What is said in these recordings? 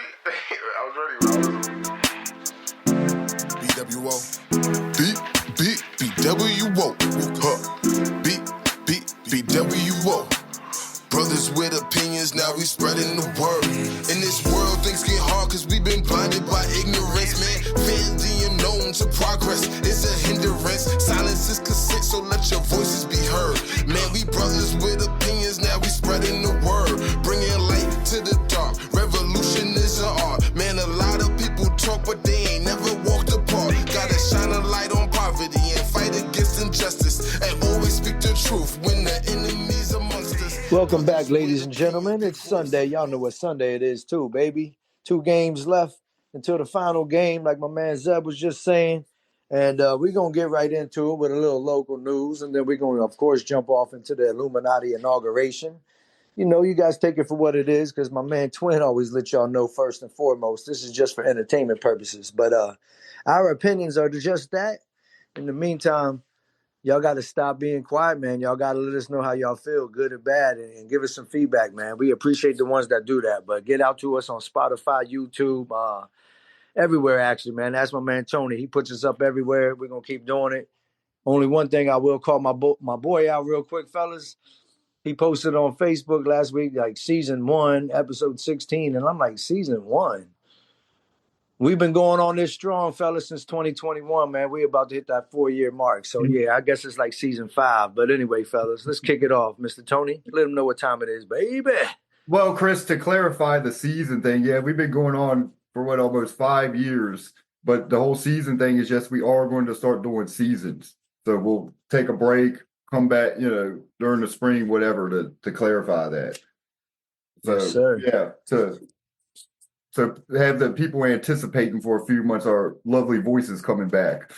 I was ready. B.W.O. B.W.O. B.W.O. Brothers with opinions, now we spreading the word. In this world, things get hard cause we been blinded by ignorance, man. Fear the unknown to progress is a hindrance. Silence is consent, so let your voices be heard. Man, we brothers with opinions, now we spreading the word. Bringing light to the dark, revolution is an art. Man, a lot of people talk, but they ain't never walked apart. Gotta shine a light on poverty and fight against injustice. And always speak the truth when the enemy's amongst us. Welcome back, ladies and gentlemen. It's Sunday. Y'all know what Sunday it is too, baby. 2 games left until the final game, like my man Zeb was just saying. And we're going to get right into it with a little local news. And then we're going to, of course, jump off into the Illuminati inauguration. You know, you guys take it for what it is because my man Twin always let y'all know first and foremost. This is just for entertainment purposes. But our opinions are just that. In the meantime, y'all got to stop being quiet, man. Y'all got to let us know how y'all feel, good or bad, and give us some feedback, man. We appreciate the ones that do that. But get out to us on Spotify, YouTube, everywhere, actually, man. That's my man Tony. He puts us up everywhere. We're going to keep doing it. Only one thing I will call my boy out real quick, fellas. He posted on Facebook last week, like, season 1, episode 16. And I'm like, season 1? We've been going on this strong, fellas, since 2021, man. We're about to hit that 4-year mark. So, yeah, I guess it's like season 5. But anyway, fellas, let's kick it off. Mr. Tony, let them know what time it is, baby. Well, Chris, to clarify the season thing, yeah, we've been going on for almost 5 years. But the whole season thing is just we are going to start doing seasons. So we'll take a break, come back, during the spring, whatever, to clarify that. So, Yes, sir. yeah, So have the people anticipating for a few months our lovely voices coming back.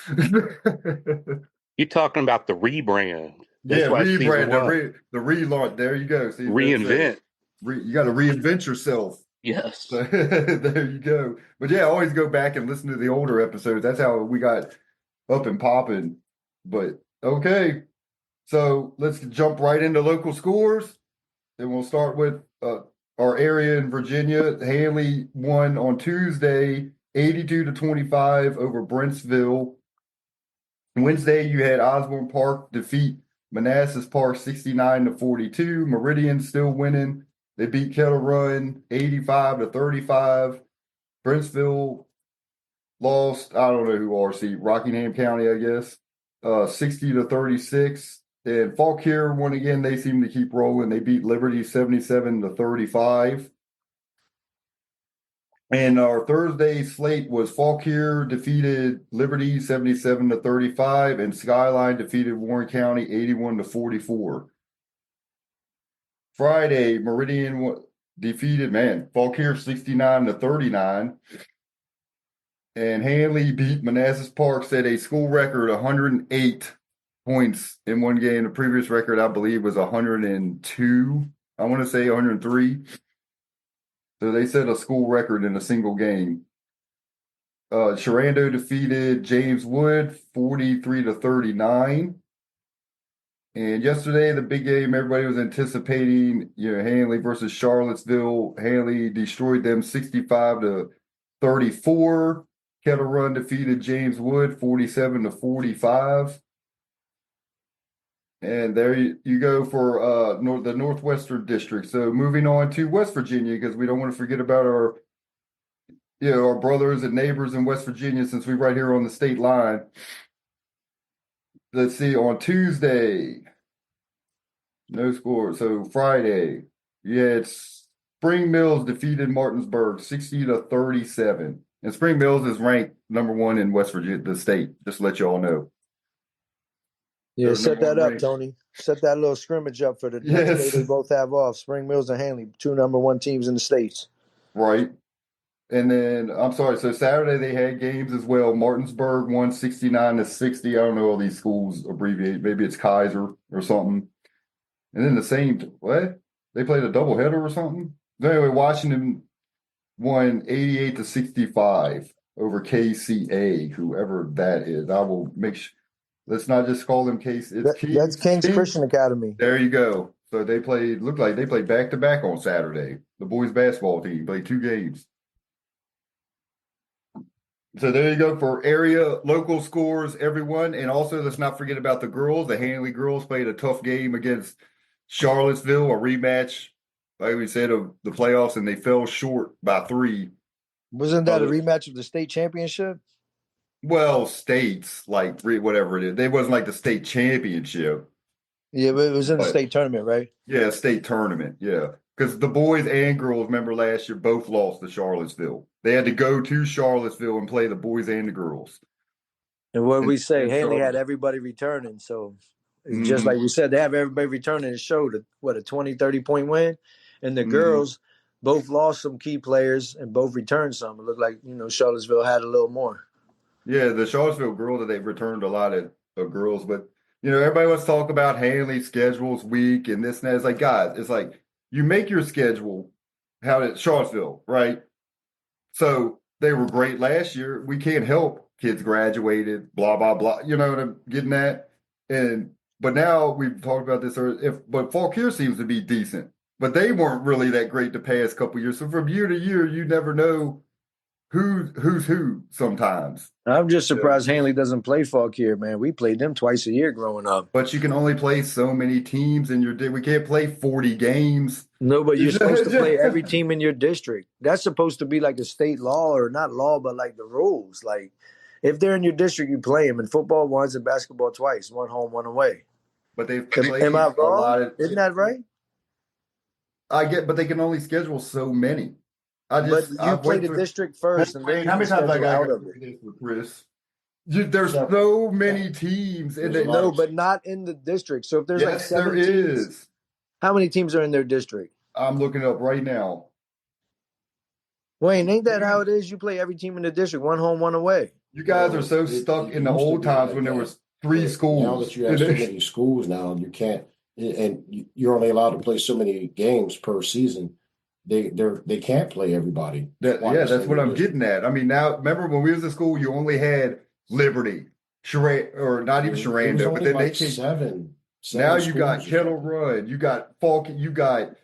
You're talking about the rebrand. Yeah, why season rebrand, one. the relaunch. There you go. See, Reinvent. You got to reinvent yourself. Yes. So, there you go. But yeah, always go back and listen to the older episodes. That's how we got up and popping. But okay, so let's jump right into local scores. And we'll start with our area in Virginia. Handley won on Tuesday, 82-25 over Brentsville. Wednesday, you had Osborne Park defeat Manassas Park 69-42. Meridian still winning. They beat Kettle Run 85-35. Brentsville lost, I don't know who RC, Rockingham County, I guess, 60-36. And Fauquier won again. They seem to keep rolling. They beat Liberty 77-35. And our Thursday slate was Fauquier defeated Liberty 77-35, and Skyline defeated Warren County 81-44. Friday, Meridian defeated Fauquier 69-39. And Handley beat Manassas Park, set a school record 108 points in one game. The previous record, I believe, was 102. I want to say 103. So they set a school record in a single game. Sharando defeated James Wood 43-39. And yesterday, the big game everybody was anticipating, Handley versus Charlottesville. Handley destroyed them 65-34. Kettle Run defeated James Wood 47-45. And there you go for the Northwestern District. So moving on to West Virginia, because we don't want to forget about our brothers and neighbors in West Virginia, since we're right here on the state line. Let's see, on Tuesday, no score. So Friday, Spring Mills defeated Martinsburg 60-37. And Spring Mills is ranked number 1 in West Virginia, the state, just to let you all know. Yeah, set that up, Tony. Set that little scrimmage up for the next day they both have off. Spring Mills and Handley, 2 number 1 teams in the States. Right. And then, so Saturday they had games as well. Martinsburg won 69-60. I don't know all these schools abbreviate. Maybe it's Kaiser or something. And then they played a doubleheader or something? Anyway, Washington won 88-65 over KCA, whoever that is. I will make sure. Let's not just call them Case. That's King's Christian Academy. There you go. So looked like they played back-to-back on Saturday. The boys basketball team played 2 games. So there you go for area local scores, everyone. And also, let's not forget about the girls. The Handley girls played a tough game against Charlottesville, a rematch, like we said, of the playoffs, and they fell short by 3. Wasn't that a rematch of the state championship? Well, states, like whatever it is. They wasn't like the state championship. Yeah, but it was in the But state tournament, right? yeah, state tournament. Yeah. Because the boys and girls, remember last year, both lost to Charlottesville. They had to go to Charlottesville and play the boys and the girls. And what we say, And Haley had Charlotte. everybody returning. So it's just like we said, they have everybody returning. It showed a 20, 30-point win. And the girls both lost some key players and both returned some. It looked like, Charlottesville had a little more. Yeah, the Charlottesville girls that they've returned a lot of girls, but everybody wants to talk about Handley's schedule's weak and this and that. It's like, guys, it's like you make your schedule how it Charlottesville, right? So they were great last year. We can't help kids graduated, blah, blah, blah. You know what I'm getting at? But now we've talked about this, but Fauquier seems to be decent, but they weren't really that great the past couple years. So from year to year, you never know who's who sometimes. I'm just surprised Handley doesn't play Fauquier, man. We played them twice a year growing up. But you can only play so many teams in your we can't play 40 games. No, but you're supposed to play every team in your district. That's supposed to be like a state law, or not law, but like the rules. Like if they're in your district, you play them. In football, once, in basketball, twice. One home, one away. But they've played Am I a lot wrong? Isn't that right? I get, but they can only schedule so many. But you play the district first, and then how many times I got out of it? with Chris? There's so many teams in the No, but not in the district. So if there's like 7 there teams, is. how many teams are in their district? I'm looking up right now. Wayne, ain't that how it is? You play every team in the district, one home, one away. You guys are so stuck in the old times when there was 3 schools. Now that you have so many schools now, you can't, and you're only allowed to play so many games per season. They can't play everybody. That's what I'm getting at. I mean, now remember when we was in school, you only had Liberty, or not even Sharanda, but then they came seven. Now you got Kettle Run, you got Falk, you got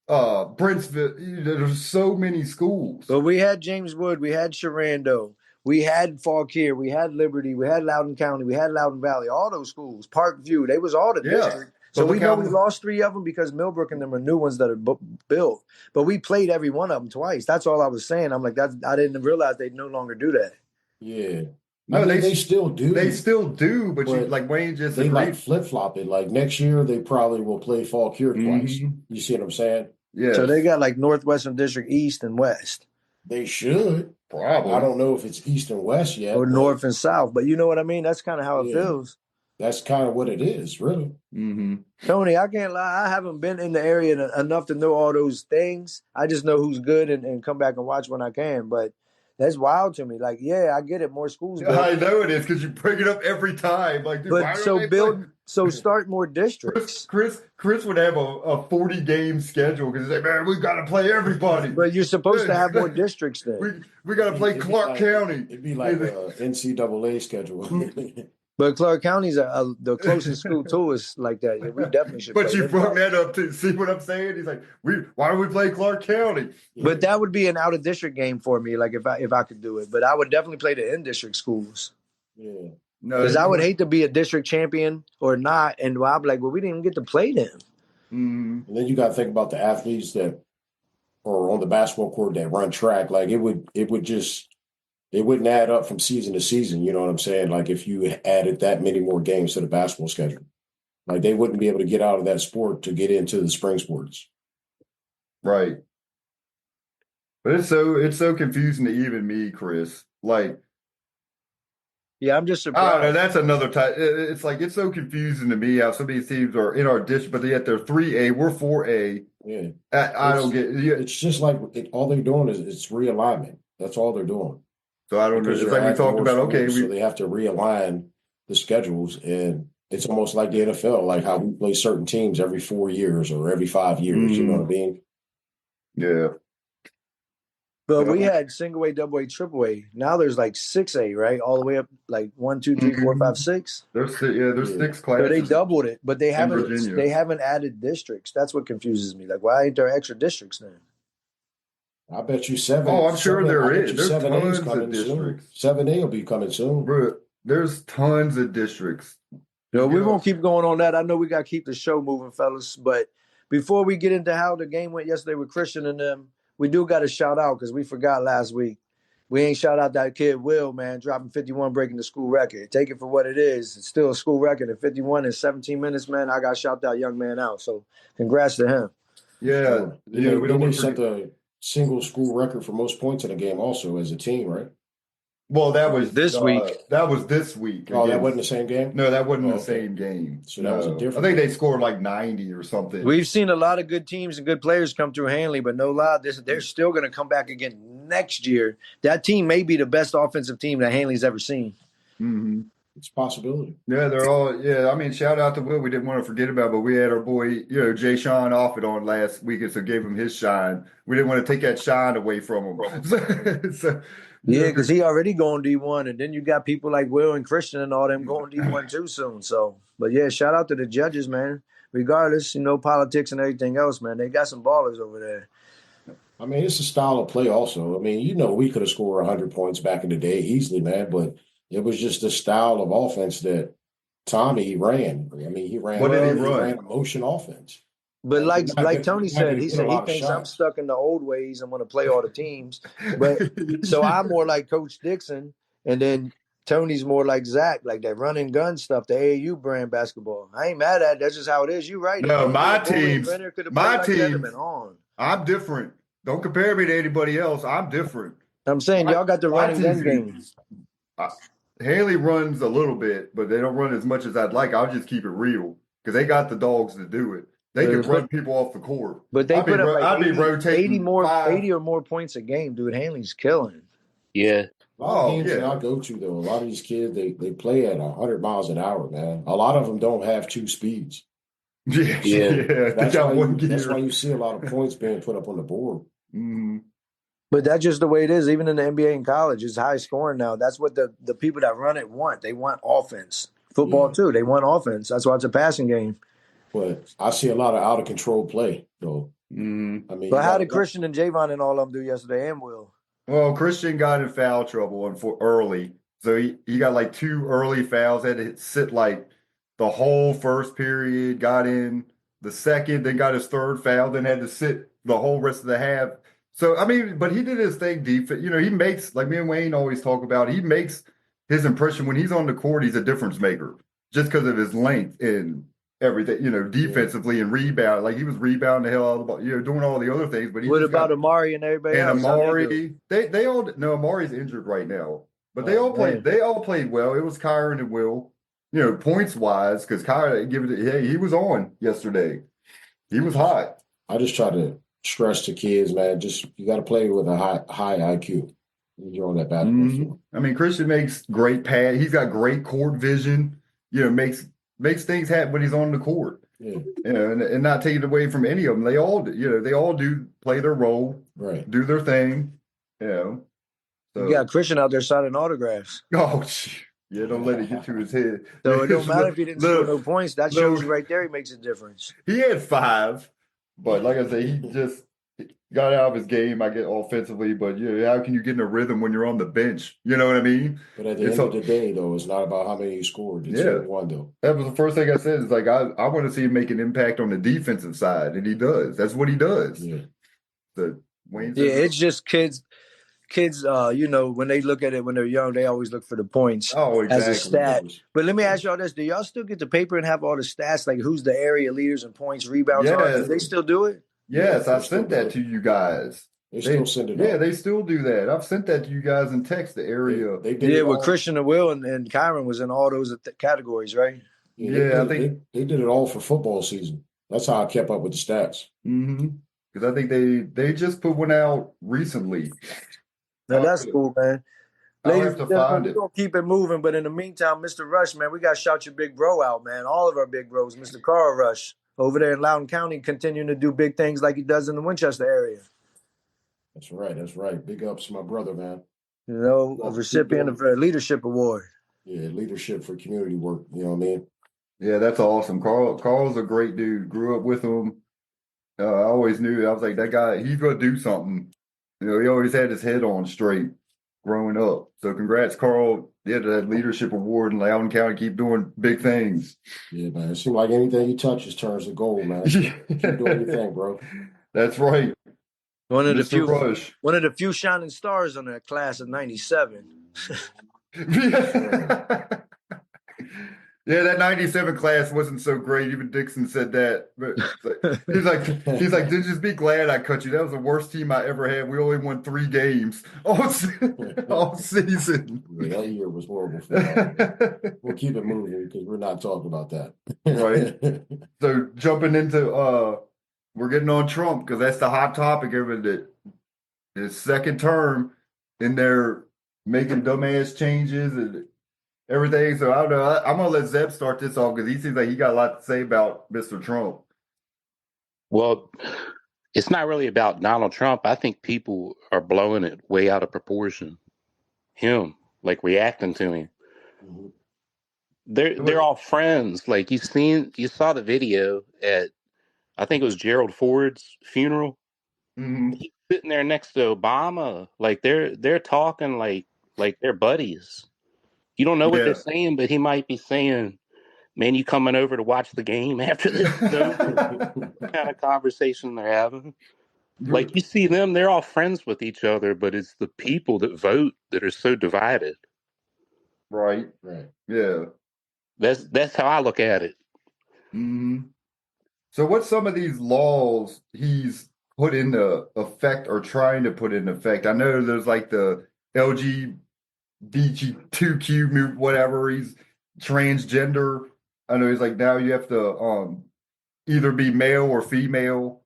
Brentsville. There's so many schools. But we had James Wood, we had Sharando, we had Fauquier, we had Liberty, we had Loudoun County, we had Loudoun Valley, all those schools, Parkview, they was all the district. So we know we lost 3 of them because Millbrook and them are new ones that are built. But we played every one of them twice. That's all I was saying. I'm like, I didn't realize they'd no longer do that. Yeah. No, they still do. They still do, but you, like Wayne just they like flip-flop it. Like next year, they probably will play Fauquier twice. You see what I'm saying? Yeah. So they got like Northwestern District East and West. They should. Probably. I don't know if it's East and West yet. Or North and South. But you know what I mean? That's kind of how it feels. That's kind of what it is, really. Tony, I can't lie. I haven't been in the area enough to know all those things. I just know who's good and come back and watch when I can. But that's wild to me. Like, yeah, I get it. More schools. I know it is because you bring it up every time. Like, dude, but start more districts. Chris would have a 40-game schedule because he's like, man, we got to play everybody. But you're supposed to have more districts then. We got to play Clark County. It'd be like a NCAA schedule. But Clark County's the closest school to us like that. Yeah, we definitely should. But you brought that up to see what I'm saying. He's like, why don't we play Clark County? But that would be an out of district game for me. Like if I could do it, but I would definitely play the in district schools. Yeah, no, because I would hate to be a district champion or not, and I'd be like, well, we didn't even get to play them. And then you got to think about the athletes that are on the basketball court that run track. Like it wouldn't add up from season to season. You know what I'm saying? Like if you added that many more games to the basketball schedule, like they wouldn't be able to get out of that sport to get into the spring sports. Right. But it's so confusing to even me, Chris. Like, yeah, I'm just surprised. I don't know. That's another type. It's like it's so confusing to me how some of these teams are in our district, but yet they're 3A, we're 4A. Yeah, I don't get. It's just like all they're doing is it's realignment. That's all they're doing. So I don't know. It's like we talked about. So they have to realign the schedules, and it's almost like the NFL, like how we play certain teams every 4 years or every 5 years. You know what I mean? Yeah. But we had single A, double A, triple A. Now there's like 6A, right? All the way up like 1, 2, 3, 4, 5, 6. There's 6 classes. So they doubled it, but they haven't added districts. That's what confuses me. Like, why ain't there extra districts then? I bet you seven. Oh, I'm sure there I bet is. you There's 7A is tons of coming soon. districts. 7A will be coming soon. Bro, there's tons of districts. No, we You know, won't keep going on that. I know we got to keep the show moving, fellas. But before we get into how the game went yesterday with Christian and them, we do got to shout out because we forgot last week. We ain't shout out that kid Will, man, dropping 51, breaking the school record. Take it for what it is. It's still a school record at 51 in 17 minutes, man. I got to shout that young man out. So congrats to him. yeah, Sure. we don't Then they want to set forget. the single school record for most points in a game also as a team, right? Well, that was This week. That was this week. Oh, that against- wasn't the same game? No, that wasn't Oh, the okay. same game. So that was a No. different I think game. they scored like 90 or something. We've seen a lot of good teams and good players come through Handley, but no lie, they're still going to come back again next year. That team may be the best offensive team that Handley's ever seen. Mm-hmm. It's a possibility. Yeah, they're all. Yeah, I mean, shout out to Will. We didn't want to forget about, but we had our boy, Jay Sean Offit on last week, and so gave him his shine. We didn't want to take that shine away from him. Yeah, because he already going D1, and then you got people like Will and Christian and all them going D1 too soon. So, but yeah, shout out to the judges, man. Regardless, politics and everything else, man, they got some ballers over there. I mean, it's a style of play also. I mean, we could have scored 100 points back in the day easily, man, but it was just the style of offense that Tommy ran. I mean, he ran. What did he He run? ran a motion offense. But like You're not like gonna- Tony you're not said, gonna he get a said he lot of thinks I'm shots. stuck in the old ways. I'm going to play all the teams. But so I'm more like Coach Dixon, and then Tony's more like Zach, like that run and gun stuff, the AAU brand basketball. I ain't mad at it. That's just how it is. You right. No, my teams, On. I'm different. Don't compare me to anybody else. I'm different. I'm saying y'all got the My run and gun teams- game. Haley runs a little bit, but they don't run as much as I'd like. I'll just keep it real because they got the dogs to do it. They can run people off the court. But they put up like I'd be 80, rotating 80 or more points a game, dude. Hanley's killing. Yeah. A lot of games yeah. that I go to, though, a lot of these kids, they play at 100 miles an hour, man. A lot of them don't have two speeds. Yeah. They That's got one that's gear. why you see a lot of points being put up on the board. Mm-hmm. But that's just the way it is. Even in the NBA and college, it's high scoring now. That's what the people that run it want. They want offense. Football, too. They want offense. That's why it's a passing game. But I see a lot of out of control play, though. Mm-hmm. I mean, But how did Christian and Jaevon and all of them do yesterday, and Will? Well, Christian got in foul trouble early. So he got like 2 early fouls, had to sit like the whole first period, got in the second, then got his 3rd foul, then had to sit the whole rest of the half. So, I mean, but he did his thing defense. He makes, like me and Wayne always talk about, he makes his impression when he's on the court, he's a difference maker just because of his length and everything, defensively and rebound. Like he was rebounding the hell out of the ball, doing all the other things. But What about Amari and everybody else? And Amari, they all no, Amari's injured right now, but they all played. Man. They all played well. It was Kyron and Will, points wise, because Kyron he was on yesterday. He was hot. I just try to stress to kids, man, just you got to play with a high IQ when you're on that basketball floor. I mean, Christian makes great pass. He's got great court vision. Makes things happen when he's on the court. Yeah. And not take it away from any of them. They all do play their role, Right? do their thing. So You got Christian out there signing autographs. oh yeah, don't let it get to his head. So it don't matter if he didn't score no points. That shows you right there he makes a difference. He had 5, but like I say, he just got out of his game, I get offensively. But how can you get in a rhythm when you're on the bench? You know what I mean? But at the end of the day, though, it's not about how many you scored. It's who won, though. That was the first thing I said. Is like I want to see him make an impact on the defensive side, and he does. That's what he does. Yeah. It's just kids. When they look at it when they're young, they always look for the points as a stat. But let me ask y'all this: do y'all still get the paper and have all the stats, like who's the area leaders and points, rebounds? Do they still do it? Yes, I sent that to you guys. They still send it. Yeah, they still do that. I've sent that to you guys in text. The area. They did it with Christian and Will and Kyron was in all those categories, right? I think they did it all for football season. That's how I kept up with the stats. Because I think they just put one out recently. Now that's cool, man. Ladies and gentlemen, we're going to keep it moving. But in the meantime, Mr. Rush, man, we got to shout your big bro out, man. All of our big bros. Mr. Carl Rush over there in Loudoun County continuing to do big things like he does in the Winchester area. That's right. That's right. Big ups to my brother, man. A recipient of a leadership award. Yeah, leadership for community work. You know what I mean? Yeah, that's awesome. Carl's a great dude. Grew up with him. I always knew. I was like, that guy, he's going to do something. He always had his head on straight growing up. So congrats, Carl. Yeah, to that leadership award in Loudoun County. Keep doing big things. Yeah, man. It seems like anything he touches turns to gold, man. Keep doing your thing, bro. That's right. One of Mr. Rush. the few shining stars on that class of '97. Yeah, that 97 class wasn't so great. Even Dixon said that. But he's like, just be glad I cut you. That was the worst team I ever had. We only won 3 games all season. Yeah, that year was horrible for us. We'll keep it moving because we're not talking about that. Right. So jumping into we're getting on Trump because that's the hot topic of it. His second term and they're making dumbass changes and everything. So I don't know. I'm gonna let Zeb start this off because he seems like he got a lot to say about Mr. Trump. Well, it's not really about Donald Trump. I think people are blowing it way out of proportion. Him, like reacting to him. Mm-hmm. They're all friends. Like you saw the video at I think it was Gerald Ford's funeral. Mm-hmm. He's sitting there next to Obama. Like they're talking like they're buddies. You don't know what they're saying, but he might be saying, "Man, you coming over to watch the game after this?" What kind of conversation they're having. Like you see them, they're all friends with each other, but it's the people that vote that are so divided. Right. Yeah. That's how I look at it. Mm-hmm. So what's some of these laws he's put into effect or trying to put into effect? I know there's like the LGBTQ whatever. He's transgender. I know he's like now you have to either be male or female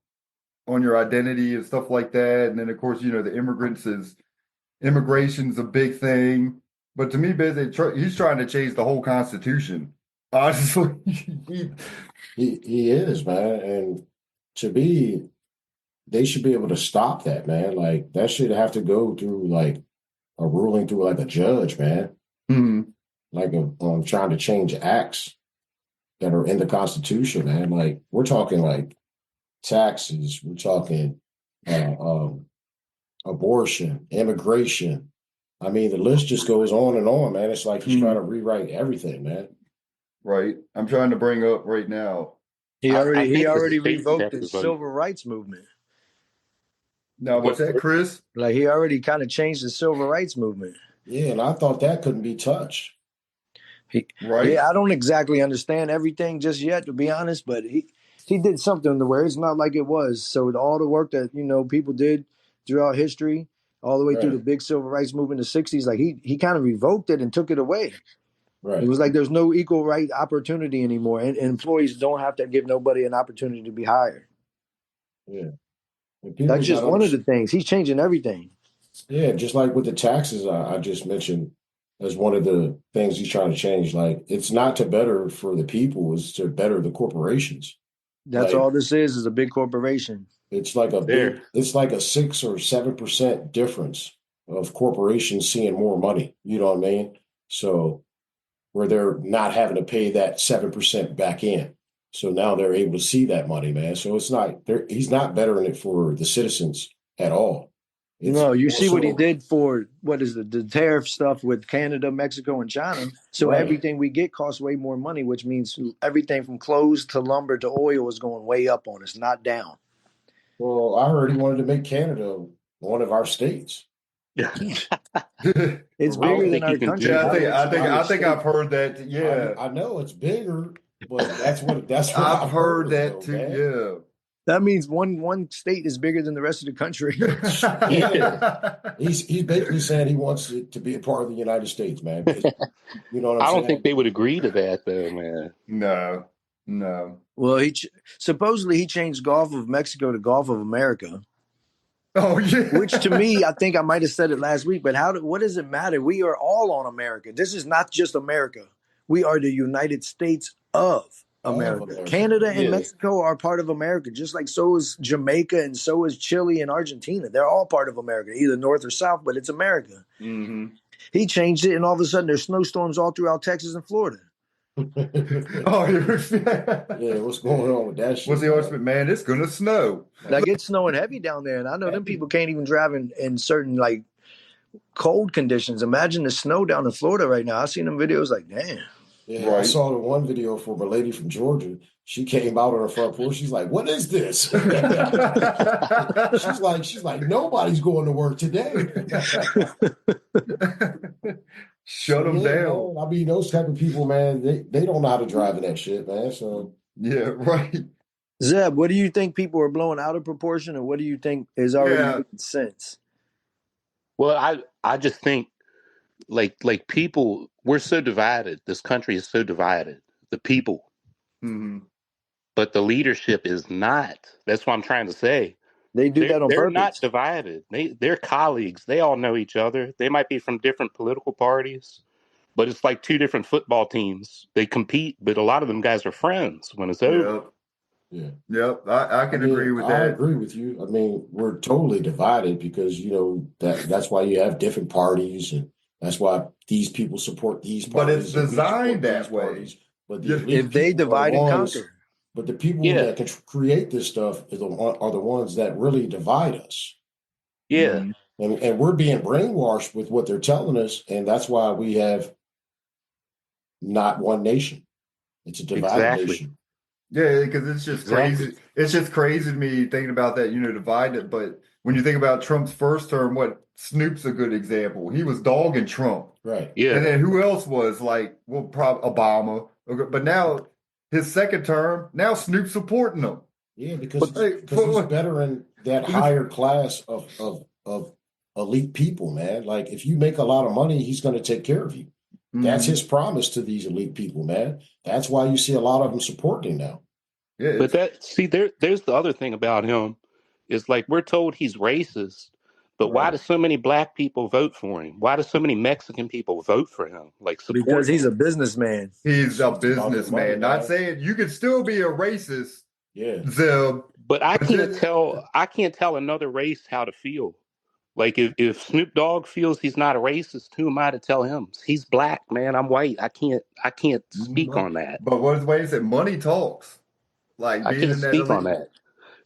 on your identity and stuff like that. And then of course, the immigration's a big thing. But to me, basically, he's trying to change the whole Constitution. Honestly, he is, man. And they should be able to stop that, man. Like that should have to go through like a ruling through like a judge, man. Mm-hmm. Like trying to change acts that are in the Constitution, man. Like we're talking like taxes, we're talking abortion, immigration. I mean, the list just goes on and on, man. It's like he's trying to rewrite everything, man. Right. I'm trying to bring up right now. He already revoked the civil rights movement. Now, what's that, Chris? Like he already kind of changed the civil rights movement. Yeah, and I thought that couldn't be touched. Right. Yeah, I don't exactly understand everything just yet, to be honest, but he did something to where it's not like it was. So all the work that people did throughout history, all the way through the big civil rights movement in the '60s, like he kind of revoked it and took it away. Right. It was like there's no equal right opportunity anymore, and employees don't have to give nobody an opportunity to be hired. Yeah. That's just one of the things. He's changing everything. Yeah, just like with the taxes I just mentioned as one of the things he's trying to change. Like it's not to better for the people, it's to better the corporations. That's all this is a big corporation. It's like it's like a 6 or 7% difference of corporations seeing more money. You know what I mean? So where they're not having to pay that 7% back in. So now they're able to see that money, man. So it's not he's not bettering it for the citizens at all. No, you see what he did for the tariff stuff with Canada, Mexico, and China. So everything we get costs way more money, which means everything from clothes to lumber to oil is going way up on us, not down. Well, I heard he wanted to make Canada one of our states. It's bigger than our country. Yeah, I think I've heard that. Yeah, I know it's bigger, but that's what I've heard that too. Man. Yeah. That means one state is bigger than the rest of the country. Yeah. He's basically saying he wants it to be a part of the United States, man. You know what I'm saying? I don't think they would agree to that, though, man. No. Well, supposedly he changed Gulf of Mexico to Gulf of America. Oh yeah. Which to me, I think I might have said it last week, but what does it matter? We are all on America. This is not just America. We are the United States of America. Canada and Mexico are part of America, just like so is Jamaica and so is Chile and Argentina. They're all part of America, either north or south, but it's America. Mm-hmm. He changed it, and all of a sudden there's snowstorms all throughout Texas and Florida. Oh, Yeah, what's going on with that shit? What's the horseman? Man, it's gonna snow. Like it's snowing heavy down there, and I know them people can't even drive in certain like cold conditions. Imagine the snow down in Florida right now. I seen them videos like, damn. Yeah, I Right. saw the one video from a lady from Georgia. She came out on her front porch. She's like, "What is this?" she's like, nobody's going to work today. Shut them down. Man. I mean, those type of people, man, they don't know how to drive in that shit, man. So Yeah, right. Zeb, what do you think people are blowing out of proportion, and what do you think is already Yeah. making sense? Well, I just think like people, we're so divided. This country is so divided. The people, Mm-hmm. but the leadership is not. That's what I'm trying to say. They do that on They're purpose. not divided. They're colleagues. They all know each other. They might be from different political parties, but it's like two different football teams. They compete, but a lot of them guys are friends when it's over. Yep. yeah. Yep. I can agree with I that. agree with you. I mean, we're totally divided because that's why you have different parties, and that's why these people support these But parties. it's and we designed support that these way. parties. But the Yeah. elite If they people are divide the and ones, conquer. but the people Yeah. that can create this stuff are the ones that really divide us. Yeah, And we're being brainwashed with what they're telling us, and that's why we have not one nation. It's a divided exactly. nation. Yeah, because it's just Exactly. crazy. It's just crazy to me thinking about that, divided. But when you think about Trump's first term, Snoop's a good example. He was dogging Trump. Right. Yeah, And then who else was probably Obama. Okay, but now his second term, now Snoop's supporting him. Yeah, because Hey, he's better in that higher class of elite people, man. Like if you make a lot of money, he's going to take care of you. That's Mhm. his promise to these elite people, man. That's why you see a lot of them supporting him now. Yeah, but there's the other thing about him is like we're told he's racist, but why Right. do so many black people vote for him? Why do so many Mexican people vote for him? Like Because support he's him? a businessman. he's a It's about the money, businessman. Not man. saying you could still be a racist, Yeah. Zeb. But I But can't tell another race how to feel. Like if Snoop Dogg feels he's not a racist, who am I to tell him? He's black, man. I'm white. I can't speak on that. but what is Wayne said? Money talks. Like I being can't in that speak on elite. that.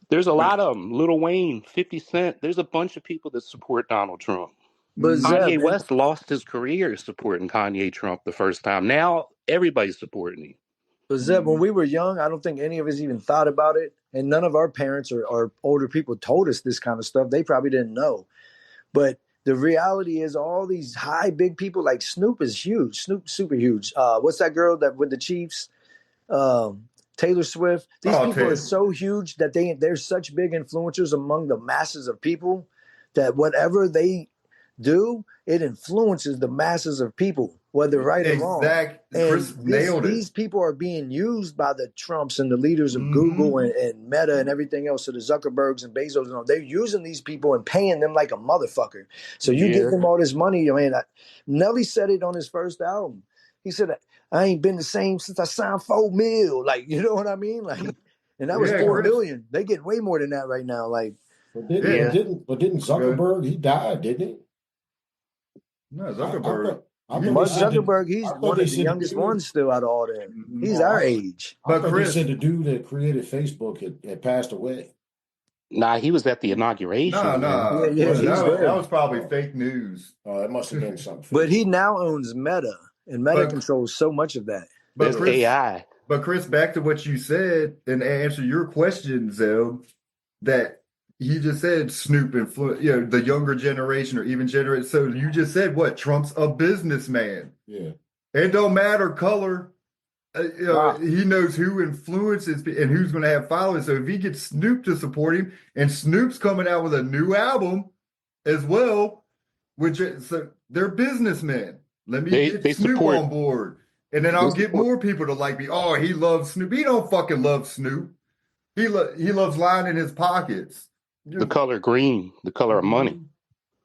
There's a But lot of them. Lil Wayne, 50 Cent. There's a bunch of people that support Donald Trump. But mhm. Zeb, Kanye West lost his career supporting Kanye Trump the first time. Now everybody's supporting him. when we were young, I don't think any of us even thought about it. And none of our parents or older people told us this kind of stuff. They probably didn't know. But the reality is all these big people like Snoop is huge. Snoop, super huge. What's that girl that with the Chiefs? Taylor Swift. These people are so huge that they're such big influencers among the masses of people that whatever they do, it influences the masses of people, whether right or wrong. Exactly. Chris nailed it. These people are being used by the Trumps and the leaders of Mhm. Google and Meta and everything else, so the Zuckerbergs and Bezos and all. They're using these people and paying them like a motherfucker. So you give them all this money. I mean, Nelly said it on his first album. He said, I ain't been the same since I signed 4 mil. Like, you know what I mean? Like, and that was 4 million. They get way more than that right now. Like, But didn't Zuckerberg, he died, didn't he? No, Zuckerberg. Mark Zuckerberg, he's one of the youngest ones still out of all them. He's our age. But Chris said the dude that created Facebook had passed away. Nah, he was at the inauguration. No. Yeah, that was probably fake news. It must have been something. But he now owns Meta, and Meta controls so much of that. That's AI. But Chris, back to what you said and answer your question, Zeb, that he just said Snoop influence, the younger generation or even generation. So you just said what? Trump's a businessman. Yeah. It don't matter color. He knows who influences and who's going to have followers. So if he gets Snoop to support him, and Snoop's coming out with a new album as well, so they're businesmen. Let me get Snoop on board, and then I'll get more people to like me. Oh, he loves Snoop. He don't fucking love Snoop. He loves lining his pockets. The color green, the color of money.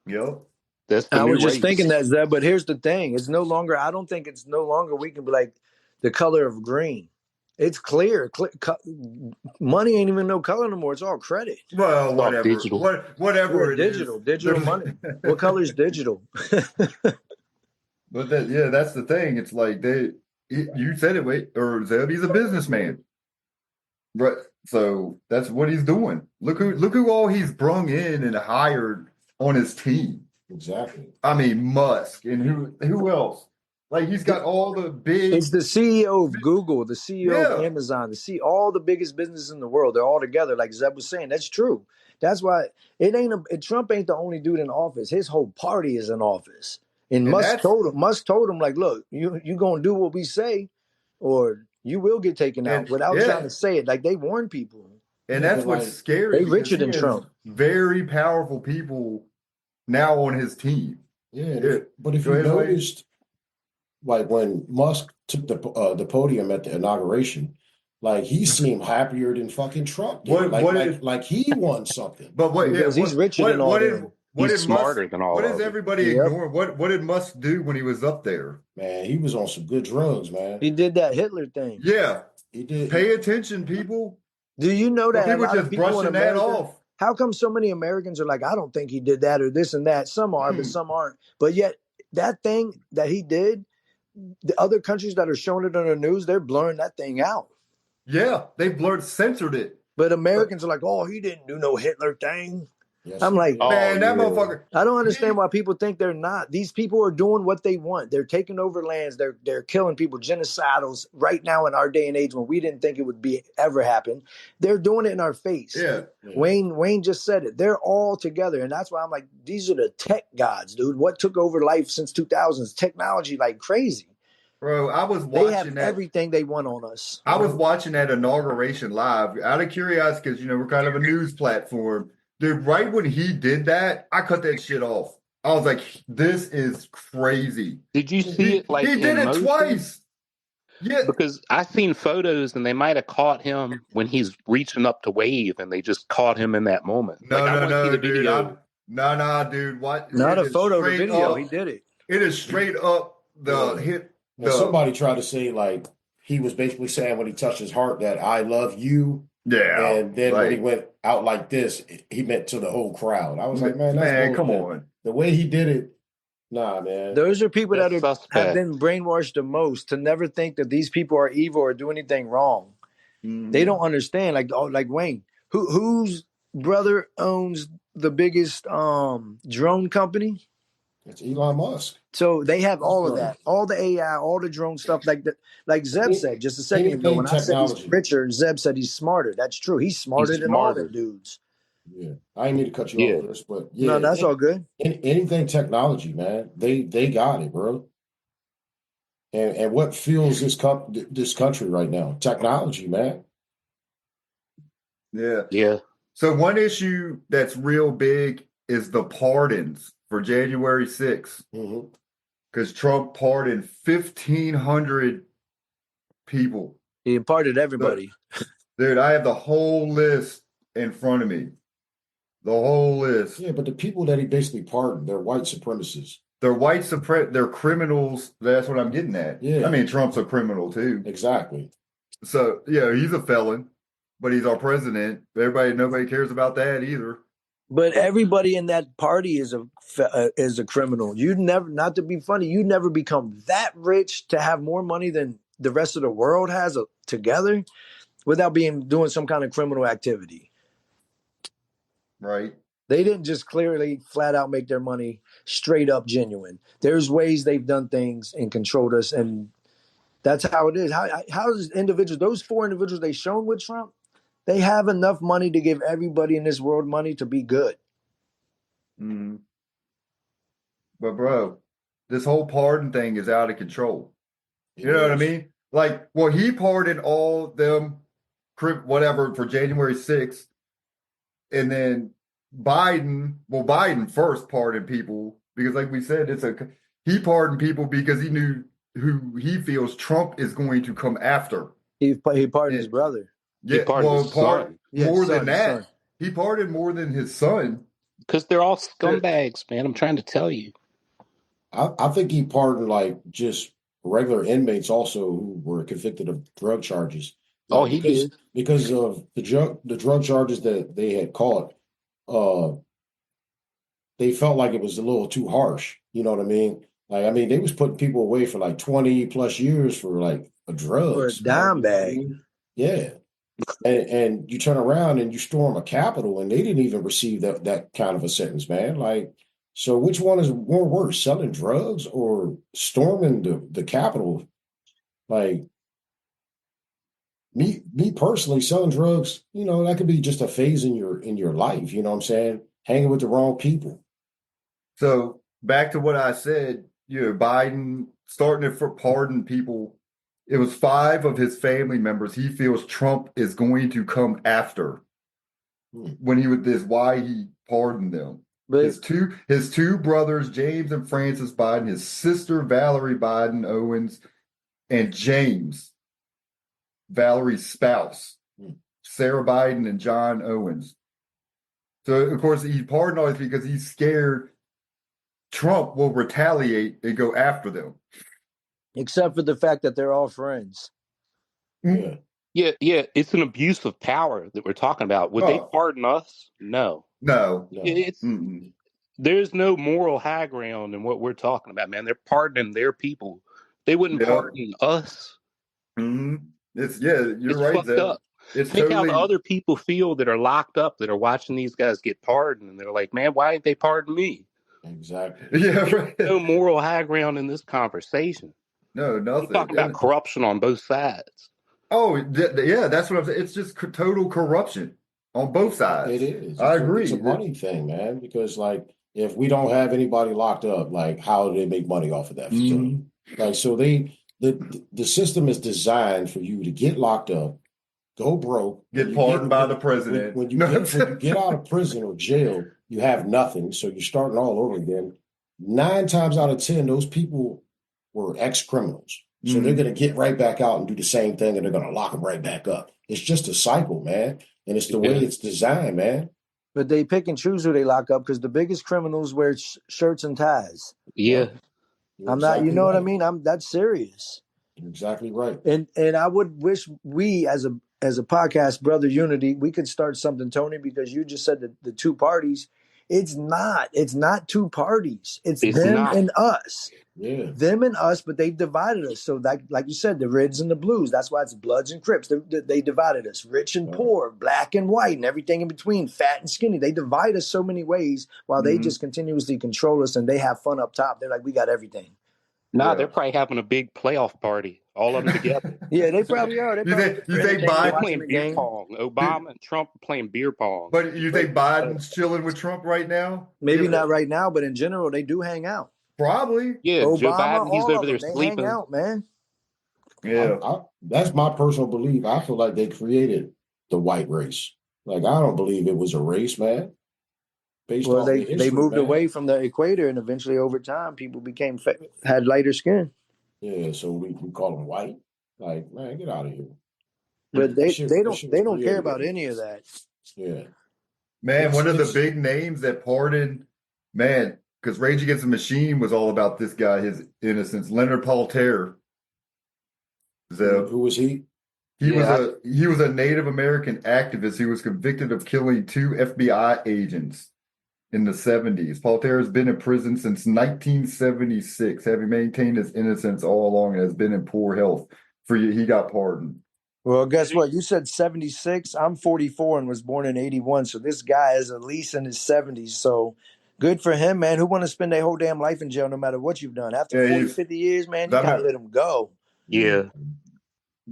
Yep. That's the I new was just race. thinking that, Zeb, but here's the thing. It's no longer, I don't think it's no longer we can be like the color of green. It's clear. Money ain't even no color no more. It's all credit. Well, It's whatever. digital. Whatever it digital, is. Digital money. What color is digital? But that's the thing. It's like You said it, wait, or Zeb, he's a businessman. Right. So that's what he's doing. Look who all he's brung in and hired on his team. Exactly. I mean, Musk and who else? Like he's got all the big. It's the CEO of Google, the CEO of Yeah. Amazon, all the biggest businesses in the world. They're all together, like Zeb was saying. That's true. That's why Trump ain't the only dude in office. His whole party is in office. And And that's Musk told him, like, look, you gonna do what we say, or you will get taken out and without trying yeah, to say it. Like they warn people. and Yeah, that's but what's like, scary They because richer he than has Trump. very powerful people now on his team. yeah, but if Go you ahead, Wayne. noticed, like when Musk took the podium at the inauguration, like he seemed happier than fucking Trump did. Like he won something. But what? Yeah. Because he's richer than all them. What He's did Musk? smarter than all What is of them. everybody Yep. ignoring? What did Musk do when he was up there? Man, he was on some good drugs, man. He did that Hitler thing. Yeah. He did. Pay attention, people. Do you know But that a people lot of just people in brushing that America? off. How come so many Americans are like, I don't think he did that or this and that? Some are, but some aren't. But yet, that thing that he did, the other countries that are showing it on the news, they're blurring that thing out. Yeah, they censored it. But Americans are like, oh, he didn't do no Hitler thing. Yes, I'm he like, did. Oh, Man, that yeah. motherfucker. I don't understand why people think they're not. These people are doing what they want. They're taking over lands. They're killing people, genocidals right now in our day and age when we didn't think it would be ever happen. They're doing it in our face. Yeah. Wayne just said it. They're all together. And that's why I'm like, these are the tech gods, dude. What took over life since 2000s? Technology like crazy. Bro, I was They have watching that. everything they want on us. I was watching that inauguration live out of curiosity because, we're kind of a news platform. Dude, right when he did that, I cut that shit off. I was like, this is crazy. Did you see it like he did in it motion? twice. Yeah. Because I've seen photos and they might have caught him when he's reaching up to wave and they just caught him in that moment. No, I want to see the dude. video. Dude. What? Not It a is photo, the straight video. up- He did it. It is straight up the hit. And somebody tried to say like he was basically saying when he touched his heart that I love you. Yeah. And then when he went out like this, he meant to the whole crowd. I was like, man, that's come bullshit. on. The way he did it, nah, man. Those are people that That's have suspect. been brainwashed the most to never think that these people are evil or do anything wrong. They don't understand. Like Wayne, whose brother owns the biggest drone company? It's Elon Musk. So they have all of that, all the AI, all the drone stuff like that. Like Zeb said just a second ago, when I said he's richer, Zeb said he's smarter. That's true. He's smarter than all the dudes. Yeah, I didn't mean to cut you off, Chris, but yeah, No, that's all good. Anything technology, man, they got it, bro. And what fuels this country right now? Technology, man. Yeah. Yeah. So one issue that's real big is the pardons for January 6th. Because Trump pardoned 1,500 people. He pardoned everybody. Dude, I have the whole list in front of me. The whole list. Yeah, but the people that he basically pardoned, they're white supremacists. They're criminals. That's what I'm getting at. Yeah. I mean, Trump's a criminal too. Exactly. So, yeah, he's a felon, but he's our president. Nobody cares about that either. But everybody in that party is a criminal. You never, not to be funny, you never become that rich to have more money than the rest of the world has together without doing some kind of criminal activity. Right. They didn't just clearly flat out make their money straight up genuine. There's ways they've done things and controlled us, and that's how it is. How does those 4 individuals they shown with Trump, they have enough money to give everybody in this world money to be good. Mm-hmm. But bro, this whole pardon thing is out of control. You know what I mean? Like, well, he pardoned all them, whatever, for January 6th. And then Biden first pardoned people because, like we said, he pardoned people because he knew who he feels Trump is going to come after. He pardoned his brother. Yeah, He pardoned his son. More than that. He pardoned more than his son. Because they're all scumbags, man. I'm trying to tell you. I think he pardoned like just regular inmates also who were convicted of drug charges. He did. Because of the drug charges that they had caught, they felt like it was a little too harsh. You know what I mean? Like, I mean, they was putting people away for like 20 plus years for like For a drugs, man. dime You know what I bag. mean? Yeah. And you turn around and you storm a Capitol, and they didn't even receive that kind of a sentence, man. Like, so which one is more worse, selling drugs or storming the Capitol? Like me personally, selling drugs, that could be just a phase in your life. You know what I'm saying? Hanging with the wrong people. So back to what I said, Biden starting to pardon people. It was 5 of his family members he feels Trump is going to come after when he with this, why he pardoned them. But His two brothers, James and Francis Biden, his sister Valerie Biden Owens, and James, Valerie's spouse, Sarah Biden and John Owens. So of course he pardoned all this because he's scared Trump will retaliate and go after them. except for the fact that they're all friends. Yeah. Yeah. It's an abuse of power that we're talking about. Would they Oh, pardon us? No. no. It's there's no moral high ground in what we're talking about, man. They're pardoning their people. They wouldn't Yep. pardon us. You're It's right, fucked Zeb. up. It's Think how the totally other people feel that are locked up that are watching these guys get pardoned, and they're like, "Man, why ain't they pardon me?" Exactly. yeah, right. No moral high ground in this conversation. No, We're nothing. talking about corruption on both sides. Oh, yeah, that's what I'm saying. It's just total corruption on both It sides. is. I It's a agree. money thing, man. Because like, if we don't have anybody locked up, like, how do they make money off of that facility? Like, so the system is designed for you to get locked up, go broke, Get pardoned by the president. when you get out of prison or jail, you have nothing. So you're starting all over again. 9 times out of 10, those people were ex-criminals. So they're going to get right back out and do the same thing, and they're going to lock them right back up. It's just a cycle, man. And it's the way it's designed, man. But they pick and choose who they lock up because the biggest criminals wear shirts and ties. Yeah. You're I'm not, exactly you know what I right. mean? That's serious. You're exactly right. And I would wish we as a podcast, Brother Unity, we could start something, Tony, because you just said that the two parties. It's not two parties. It's them not. and us. Yeah. Them and us, but they divided us. So like you said, the Reds and the Blues. That's why it's Bloods and Crips. They divided us, rich and poor, black and white, and everything in between, fat and skinny. They divide us so many ways while they just continuously control us, and they have fun up top. They're like, we got everything. Nah, they're probably having a big playoff party, all of them together. Yeah, they probably are. You think They're Biden playing beer pong. Obama and Trump are playing beer pong. But you think Biden's chilling with Trump right now? Maybe not right now, but in general, they do hang out. Probably. Yeah, Obama, Joe Biden, he's all over of there them, they sleeping. hang out, man. Yeah. That's my personal belief. I feel like they created the white race. Like, I don't believe it was a race, man. Based Well, off they the history, moved man. away from the equator, and eventually, over time, people had lighter skin. Yeah, so we call them white. Like, man, get out of here. But they don't care created about it. any of that. Yeah. Man, one of the big names that pardoned, man, because Rage Against the Machine was all about this guy, his innocence. Leonard Palter. Who was he? He was a Native American activist who was convicted of killing 2 FBI agents in the 70s. Palter has been in prison since 1976, having maintained his innocence all along and has been in poor health. He got pardoned. Well, guess what? You said 76. I'm 44 and was born in 81. So this guy is at least in his 70s. So good for him, man. Who want to spend their whole damn life in jail no matter what you've done? After 40, 50 years, man, you got to let him go. Yeah.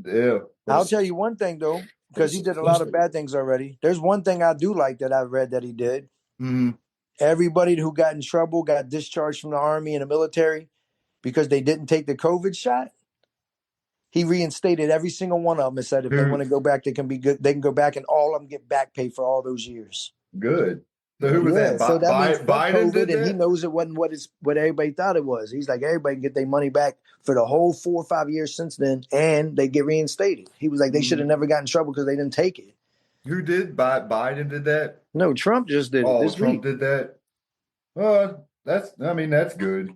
Yeah. I'll tell you one thing, though, because he did a lot of bad things already. There's one thing I do like that I've read that he did. Mm-hmm. Everybody who got in trouble got discharged from the army and the military because they didn't take the COVID shot. He reinstated every single one of them and said if they want to go back, they can be good. They can go back and all of them get back pay for all those years. Good. So who was that? So that means Biden COVID, did that? and he knows it wasn't what everybody thought it was. He's like, everybody can get their money back for the whole 4 or 5 years since then, and they get reinstated. He was like, they should have never gotten in trouble because they didn't take it. Who did? Biden did that? No, Trump just did it. Oh, Trump did that? That's good.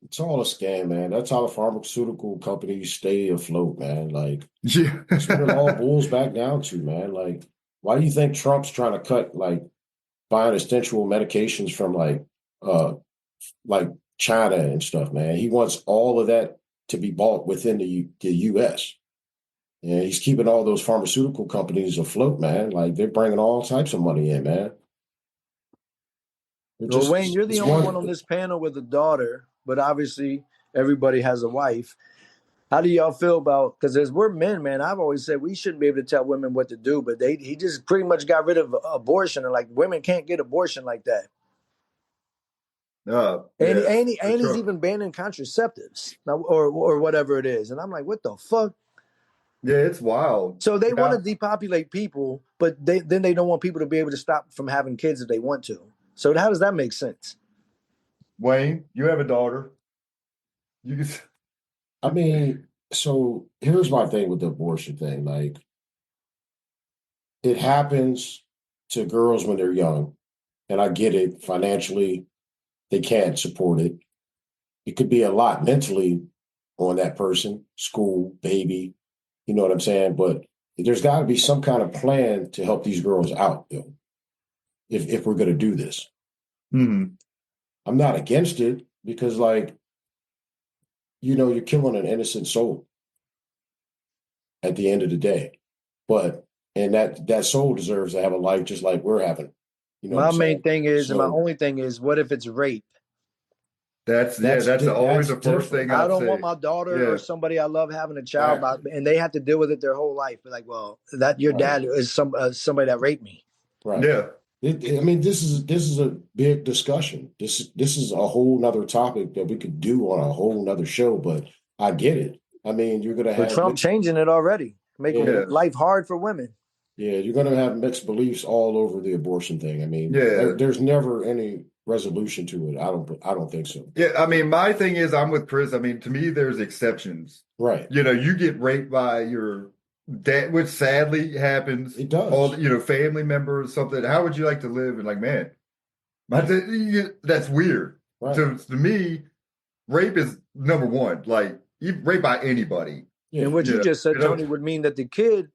It's all a scam, man. That's how the pharmaceutical companies stay afloat, man. Like, Yeah. that's what it all boils back down to, man. Like, why do you think Trump's trying to cut, like, buying essential medications from, like China and stuff, man. He wants all of that to be bought within the U.S. And he's keeping all those pharmaceutical companies afloat, man. Like they're bringing all types of money in, man. Well, Wayne, you're the It's only one one. on this panel with a daughter, but obviously everybody has a wife. How do y'all feel about? Because as we're men, man, I've always said we shouldn't be able to tell women what to do, but he just pretty much got rid of abortion, and like women can't get abortion like that. And Yeah, and he's even banning contraceptives or whatever it is, and I'm like, what the fuck? yeah, it's wild. So they want Yeah. to depopulate people, but then they don't want people to be able to stop from having kids if they want to. So how does that make sense? Wayne, you have a daughter. You can. I mean, so here's my thing with the abortion thing. Like, it happens to girls when they're young, and I get it. Financially, they can't support it. It could be a lot mentally on that person, school, baby. You know what I'm saying? But there's got to be some kind of plan to help these girls out, though, if we're going to do this. Mm-hmm. I'm not against it because, like, you're killing an innocent soul at the end of the day. But and that soul deserves to have a life just like we're having. You know what My I'm main saying? thing is, and my So only thing is, what if it's rape? That's always that's the first different. thing I I'd don't want say. my daughter or Yeah, somebody I love having a child, Exactly. and they have to deal with it their whole life. But like, well, that your Right. dad is somebody that raped me. Right. yeah, I mean, this is a big discussion. This is a whole nother topic that we could do on a whole nother show. But I get it. I mean, you're gonna But have Trump changing it already, making yeah, yeah, life hard for women. yeah, you're gonna have mixed beliefs all over the abortion thing. I mean, yeah. there's never any resolution to it. I don't think so. Yeah, I mean, my thing is, I'm with Chris. I mean, to me, there's exceptions. Right. You get raped by your dad, which sadly happens. It does. All, family members, something. How would you like to live? And like, man, that's weird. Right. To me, rape is number one. Like, rape by anybody. And Yeah. what you just said, You know, Tony, would mean that the kid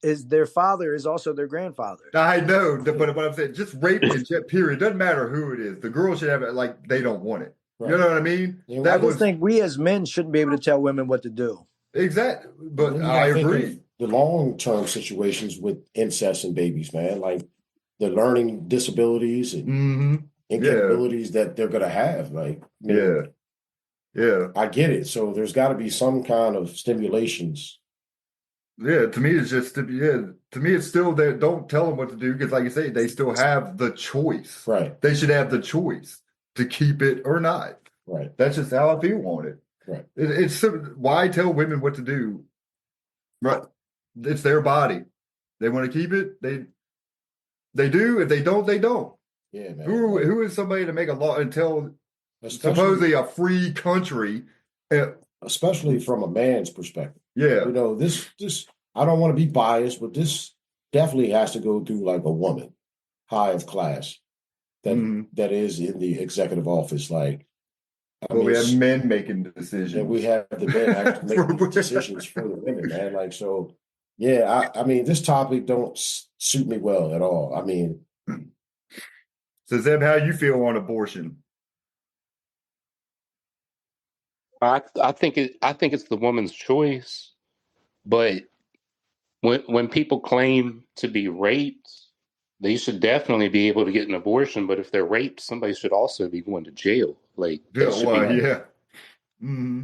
is their father is also their grandfather. I know, but what I'm saying, just rape in period. Doesn't matter who it is. The girl should have it like they don't want it. Right. You know what I mean? Yeah, I That just was think we as men shouldn't be able to tell women what to do. exact. And But then you I gotta think agree. of the long-term situations with incest and babies, man, like the learning disabilities and Hmm. Yeah, incapabilities that they're gonna have. Like, I mean, yeah, yeah, I get it. So there's got to be some kind of stimulations. yeah. To me, it's just yeah. To me, it's still there. Don't tell them what to do because, like you say, they still have the choice. Right. They should have the choice to keep it or not. Right. That's just how I feel on it. Right. It's why tell women what to do? Right. It's their body. They want to keep it. They do. If they don't, they don't. Yeah, man. Who is somebody to make a law and tell supposedly a free country? Especially from a man's perspective. Yeah. This I don't want to be biased, but this definitely has to go through like a woman, high of class, that is in the executive office. Like, We have men making decisions. And we have the men actually making decisions for the women, man. Like, so, yeah, I mean, this topic don't suit me well at all. I mean, so Zeb, how you feel on abortion? I think it's the woman's choice, but when people claim to be raped, they should definitely be able to get an abortion. But if they're raped, somebody should also be going to jail. Like that should be Yeah. Mm-hmm.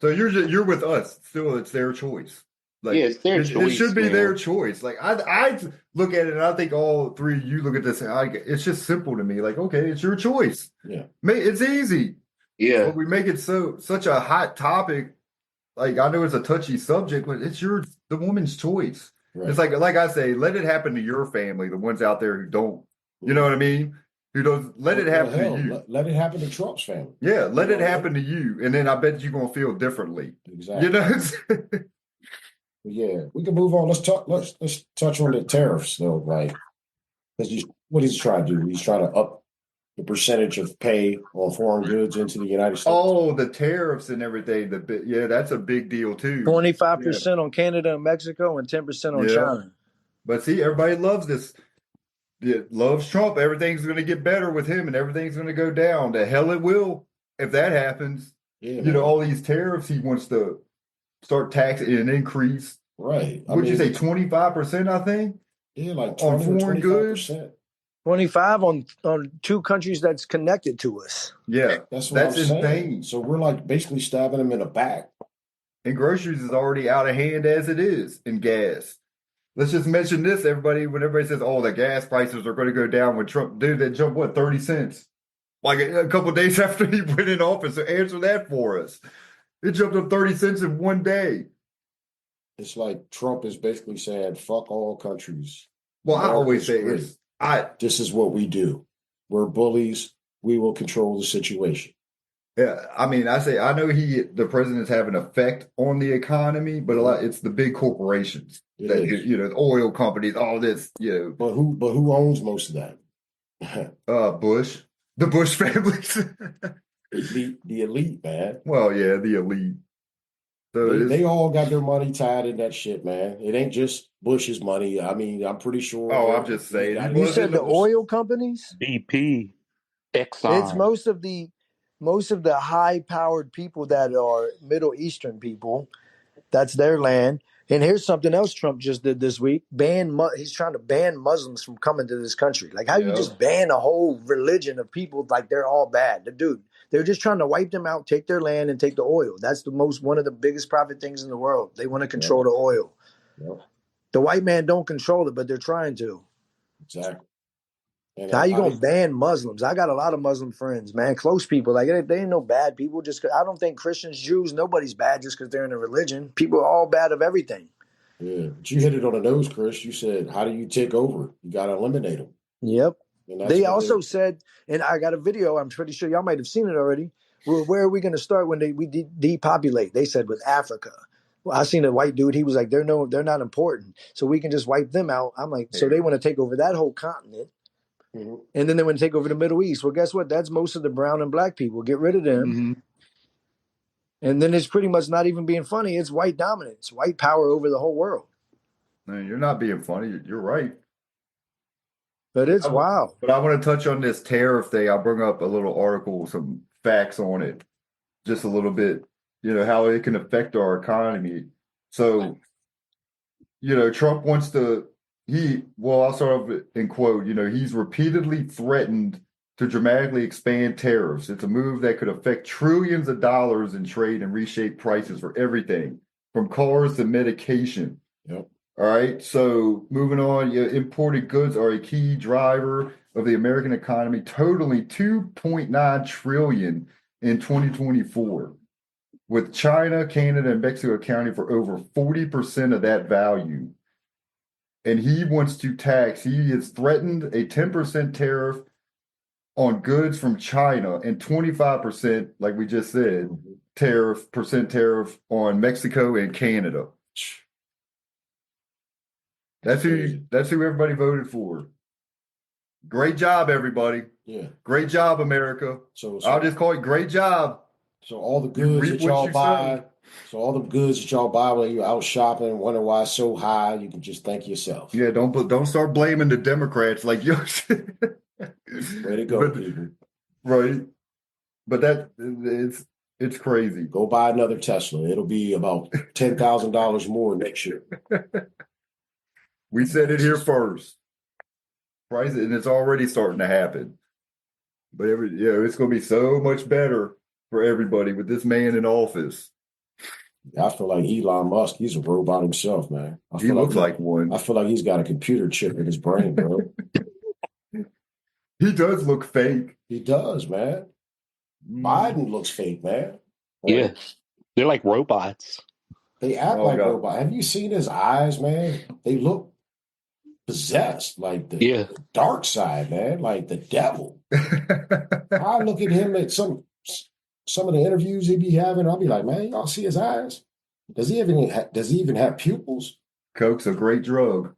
So you're with us. Still, it's their choice. Like, yeah, it's their choice. It should be man. their choice. Like I look at it and I think all three of you look at this and it's just simple to me. Like, okay, it's your choice. yeah, It's easy. Yeah, But we make it such a hot topic. Like, I know it's a touchy subject, but it's the woman's choice. right. It's like I say, let it happen to your family, the ones out there who don't, you know what I mean? Who don't let it happen to you. Let it happen to Trump's family. Yeah, let it happen to you. And then I bet you're gonna feel differently. Exactly. You know? Yeah, we can move on. Let's touch on the tariffs though, like, because what he's trying to do, he's trying to up the percentage of pay on foreign goods into the United States. Oh, the tariffs and everything. That's a big deal too. 25% on Canada and Mexico and 10% on China. But see, everybody loves this. It loves Trump. Everything's going to get better with him, and everything's going to go down. The hell it will. if that happens, Yeah, you know, man. all these tariffs he wants to start taxing and increase. Right. I Would you say mean, 25%, I think, yeah, like on 20 or foreign goods? 25%. 25 on two countries that's connected to us. Yeah, That's what I'm that's saying. insane. So we're like basically stabbing them in the back. And groceries is already out of hand as it is in gas. Let's just mention this, everybody. When everybody says, "Oh, the gas prices are going to go down with Trump," dude, that jumped what 30 cents, like a couple of days after he went in office. So answer that for us. It jumped up 30 cents in one day. It's like Trump is basically saying, fuck all countries. Well, I always America's say great. This is what we do. We're bullies. We will control the situation. Yeah, I mean, I know the president's having an effect on the economy, but it's the big corporations It that is. the oil companies, all this, But who owns most of that? Bush, the Bush families. The elite, man. Well, yeah, the elite. So They all got their money tied in that shit, man. It ain't just Bush's money. I mean, I'm pretty sure. Oh, I'm just saying. You said the oil companies? BP, It's Exxon. most of the high-powered people that are Middle Eastern people. That's their land. And here's something else Trump just did this week. He's trying to ban Muslims from coming to this country. Like, how you just ban a whole religion of people like they're all bad? Dude, they're just trying to wipe them out, take their land, and take the oil. That's one of the biggest profit things in the world. They want to control the oil. Yep. The white man don't control it, but they're trying to. Exactly. And How you gonna ban Muslims? I got a lot of Muslim friends, man, close people. Like they ain't no bad people. I don't think Christians, Jews, nobody's bad just because they're in a religion. People are all bad of everything. Yeah, but you hit it on the nose, Chris. You said, "How do you take over? You got to eliminate them." Yep. They also said, and I got a video. I'm pretty sure y'all might have seen it already. Well, where are we going to start when we depopulate? They said with Africa. Well, I seen a white dude. He was like, they're not important, so we can just wipe them out. I'm like, so they want to take over that whole continent. Mm-hmm. And then they want to take over the Middle East. Well, guess what? That's most of the brown and black people. Get rid of them. Mm-hmm. And then it's pretty much not even being funny. It's white dominance, white power over the whole world. Man, you're not being funny. You're right. But it's wild. But I want to touch on this tariff thing. I'll bring up a little article, some facts on it, just a little bit, how it can affect our economy. So, Trump wants to, I'll start off in quote, he's repeatedly threatened to dramatically expand tariffs. It's a move that could affect trillions of dollars in trade and reshape prices for everything from cars to medication. Yep. All right. So moving on, imported goods are a key driver of the American economy, totaling $2.9 trillion in 2024, with China, Canada, and Mexico accounting for over 40% of that value. And he has threatened a 10% tariff on goods from China and 25%, like we just said, tariff on Mexico and Canada. That's who everybody voted for. Great job, everybody. Yeah. Great job, America. So I'll just call it great job. So all the goods that y'all buy, when you're out shopping, wonder why it's so high, you can just thank yourself. Yeah, don't start blaming the Democrats like you. Way to go, people. Right. But it's crazy. Go buy another Tesla. It'll be about $10,000 more next year. We said it here first. Price it, and it's already starting to happen. But it's going to be so much better for everybody with this man in office. I feel like Elon Musk, he's a robot himself, man. He looks like one. I feel like he's got a computer chip in his brain, bro. He does look fake. He does, man. Biden looks fake, man. Yeah. They're like robots. They act like robots. Have you seen his eyes, man? They look possessed, like the dark side, man, like the devil. I look at him at some of the interviews he be having. I'll be like, man, y'all see his eyes? Does he even have pupils? Coke's a great drug.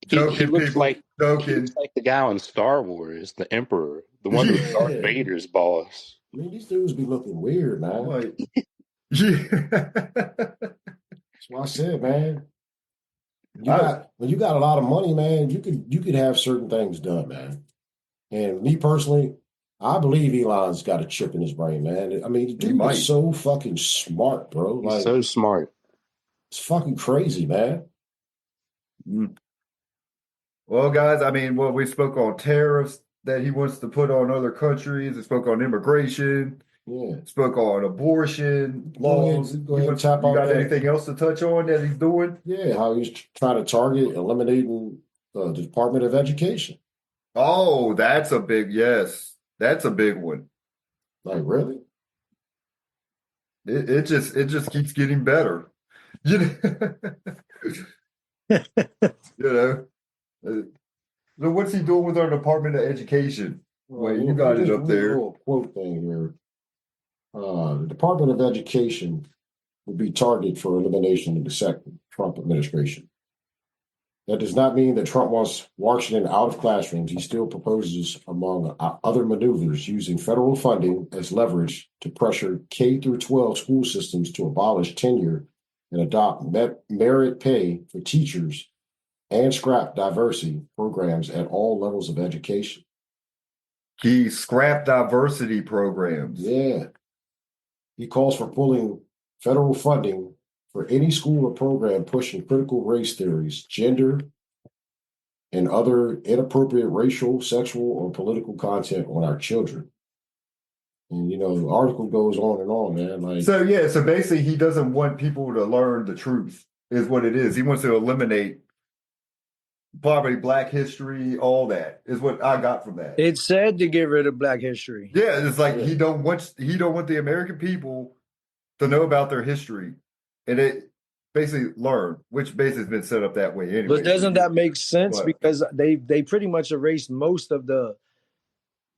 He looks like the guy in Star Wars, the Emperor, the one who's Darth Vader's boss. I mean, these dudes be looking weird, man. That's what I said, man. When you got a lot of money, man, you could have certain things done, man. And me personally, I believe Elon's got a chip in his brain, man. I mean, the dude might. is so fucking smart, bro. He's Like, so smart. it's fucking crazy, man. Mm. Well, guys, I mean, well, we spoke on tariffs that he wants to put on other countries. We spoke on immigration. Yeah. Spoke on abortion laws. Go ahead and tap You out got that. anything else to touch on that he's doing? Yeah, how he's trying to target eliminating the Department of Education. Oh, that's a big yes. That's a big one. Like, really? It just keeps getting better. You know, you know. So what's he doing with our Department of Education? Well, you got it up read a there. little quote thing here. The Department of Education will be targeted for elimination in the second Trump administration. That does not mean that Trump wants Washington out of classrooms. He still proposes, among other maneuvers, using federal funding as leverage to pressure K through 12 school systems to abolish tenure and adopt merit pay for teachers and scrap diversity programs at all levels of education. He scrapped diversity programs. Yeah. He calls for pulling federal funding for any school or program pushing critical race theories, gender, and other inappropriate racial, sexual, or political content on our children. And the article goes on, man. Like, So yeah, so basically he doesn't want people to learn the truth, is what it is. He wants to eliminate poverty, Black history, all that is what I got from that. It's said to get rid of Black history. Yeah, it's like he don't want the American people to know about their history, and it basically learn, which basically has been set up that way anyway. But doesn't that make sense? But- Because they pretty much erased most of the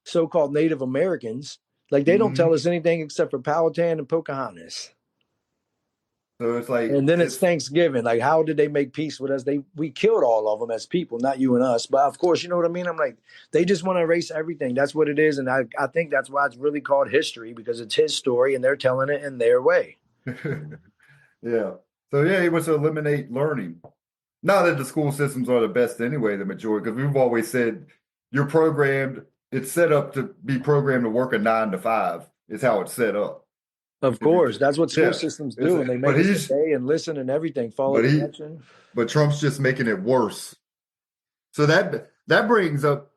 so-called Native Americans. Like they don't tell us anything except for Powhatan and Pocahontas. So it's like, and then it's Thanksgiving. Like, how did they make peace with us? We killed all of them as people, not you and us. But of course, you know what I mean? I'm like, they just want to erase everything. That's what it is. And I think that's why it's really called history, because it's his story and they're telling it in their way. Yeah. So yeah, he wants to eliminate learning. Not that the school systems are the best anyway, the majority, because we've always said you're programmed, it's set up to be programmed to work a 9 to 5 is how it's set up. Of course, that's what school systems do, and they make us stay and listen and everything, follow direction. But Trump's just making it worse. So that brings up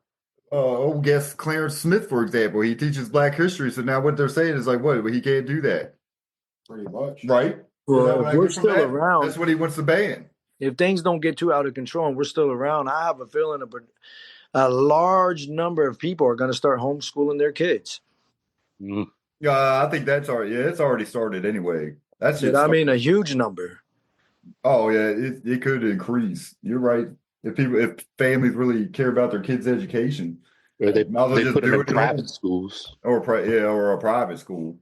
old guest Clarence Smith, for example. He teaches Black history, so now what they're saying is like, what? Well, he can't do that. Pretty much, right? Well, if we're still around, that's what he wants to ban. If things don't get too out of control and we're still around, I have a feeling a large number of people are going to start homeschooling their kids. Mm. I think that's already it's already started anyway. That's just a huge number. Oh yeah, it could increase. You're right. If families really care about their kids' education, or they put them in private schools or a private school.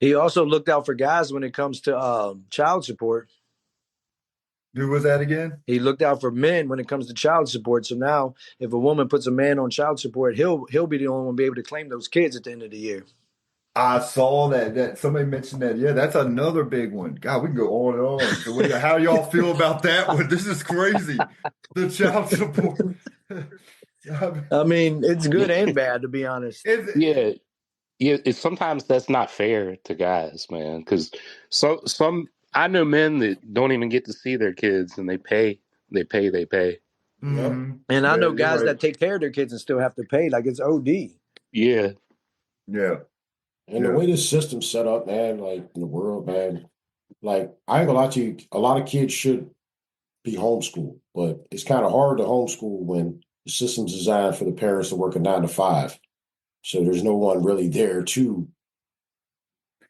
He also looked out for guys when it comes to child support. Who was that again? He looked out for men when it comes to child support. So now, if a woman puts a man on child support, he'll be the only one to be able to claim those kids at the end of the year. I saw that somebody mentioned that. Yeah, that's another big one. God, we can go on and on. So how y'all feel about that one? This is crazy. The child support. I mean, it's good and bad, to be honest. Yeah. Sometimes that's not fair to guys, man. Because I know men that don't even get to see their kids, and they pay. Mm-hmm. And I know guys that take care of their kids and still have to pay. Like, it's OD. Yeah. And the way this system's set up, man, like in the world, man, like I ain't gonna lie to you, a lot of kids should be homeschooled, but it's kind of hard to homeschool when the system's designed for the parents to work a 9 to 5. So there's no one really there to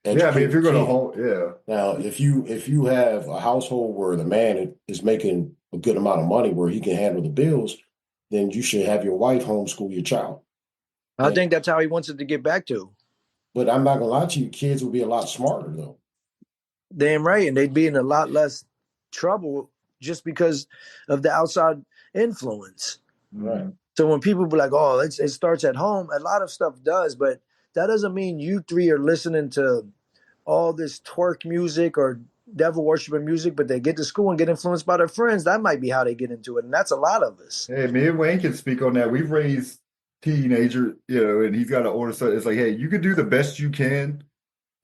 educate. Yeah, I mean, if you're gonna Now, if you have a household where the man is making a good amount of money where he can handle the bills, then you should have your wife homeschool your child. I think that's how he wants it to get back to. But I'm not gonna lie to you, kids will be a lot smarter though. Damn right, and they'd be in a lot less trouble just because of the outside influence. Right. So when people be like, "Oh, it starts at home," a lot of stuff does, but that doesn't mean you three are listening to all this twerk music or devil worshiping music, but they get to school and get influenced by their friends. That might be how they get into it, and that's a lot of us. Hey, me and Wayne can speak on that. We've raised teenager, and he's got to order something. It's like, hey, you can do the best you can.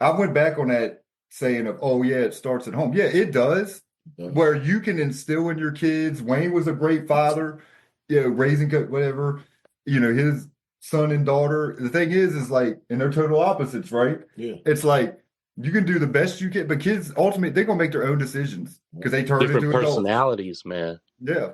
I went back on that saying of, oh yeah, it starts at home. Yeah, it does. Where you can instill in your kids. Wayne was a great father, raising whatever, his son and daughter. The thing is like, and they're total opposites, right? Yeah. It's like you can do the best you can, but kids ultimately they're gonna make their own decisions because they turn Different into adults. personalities, man. Yeah.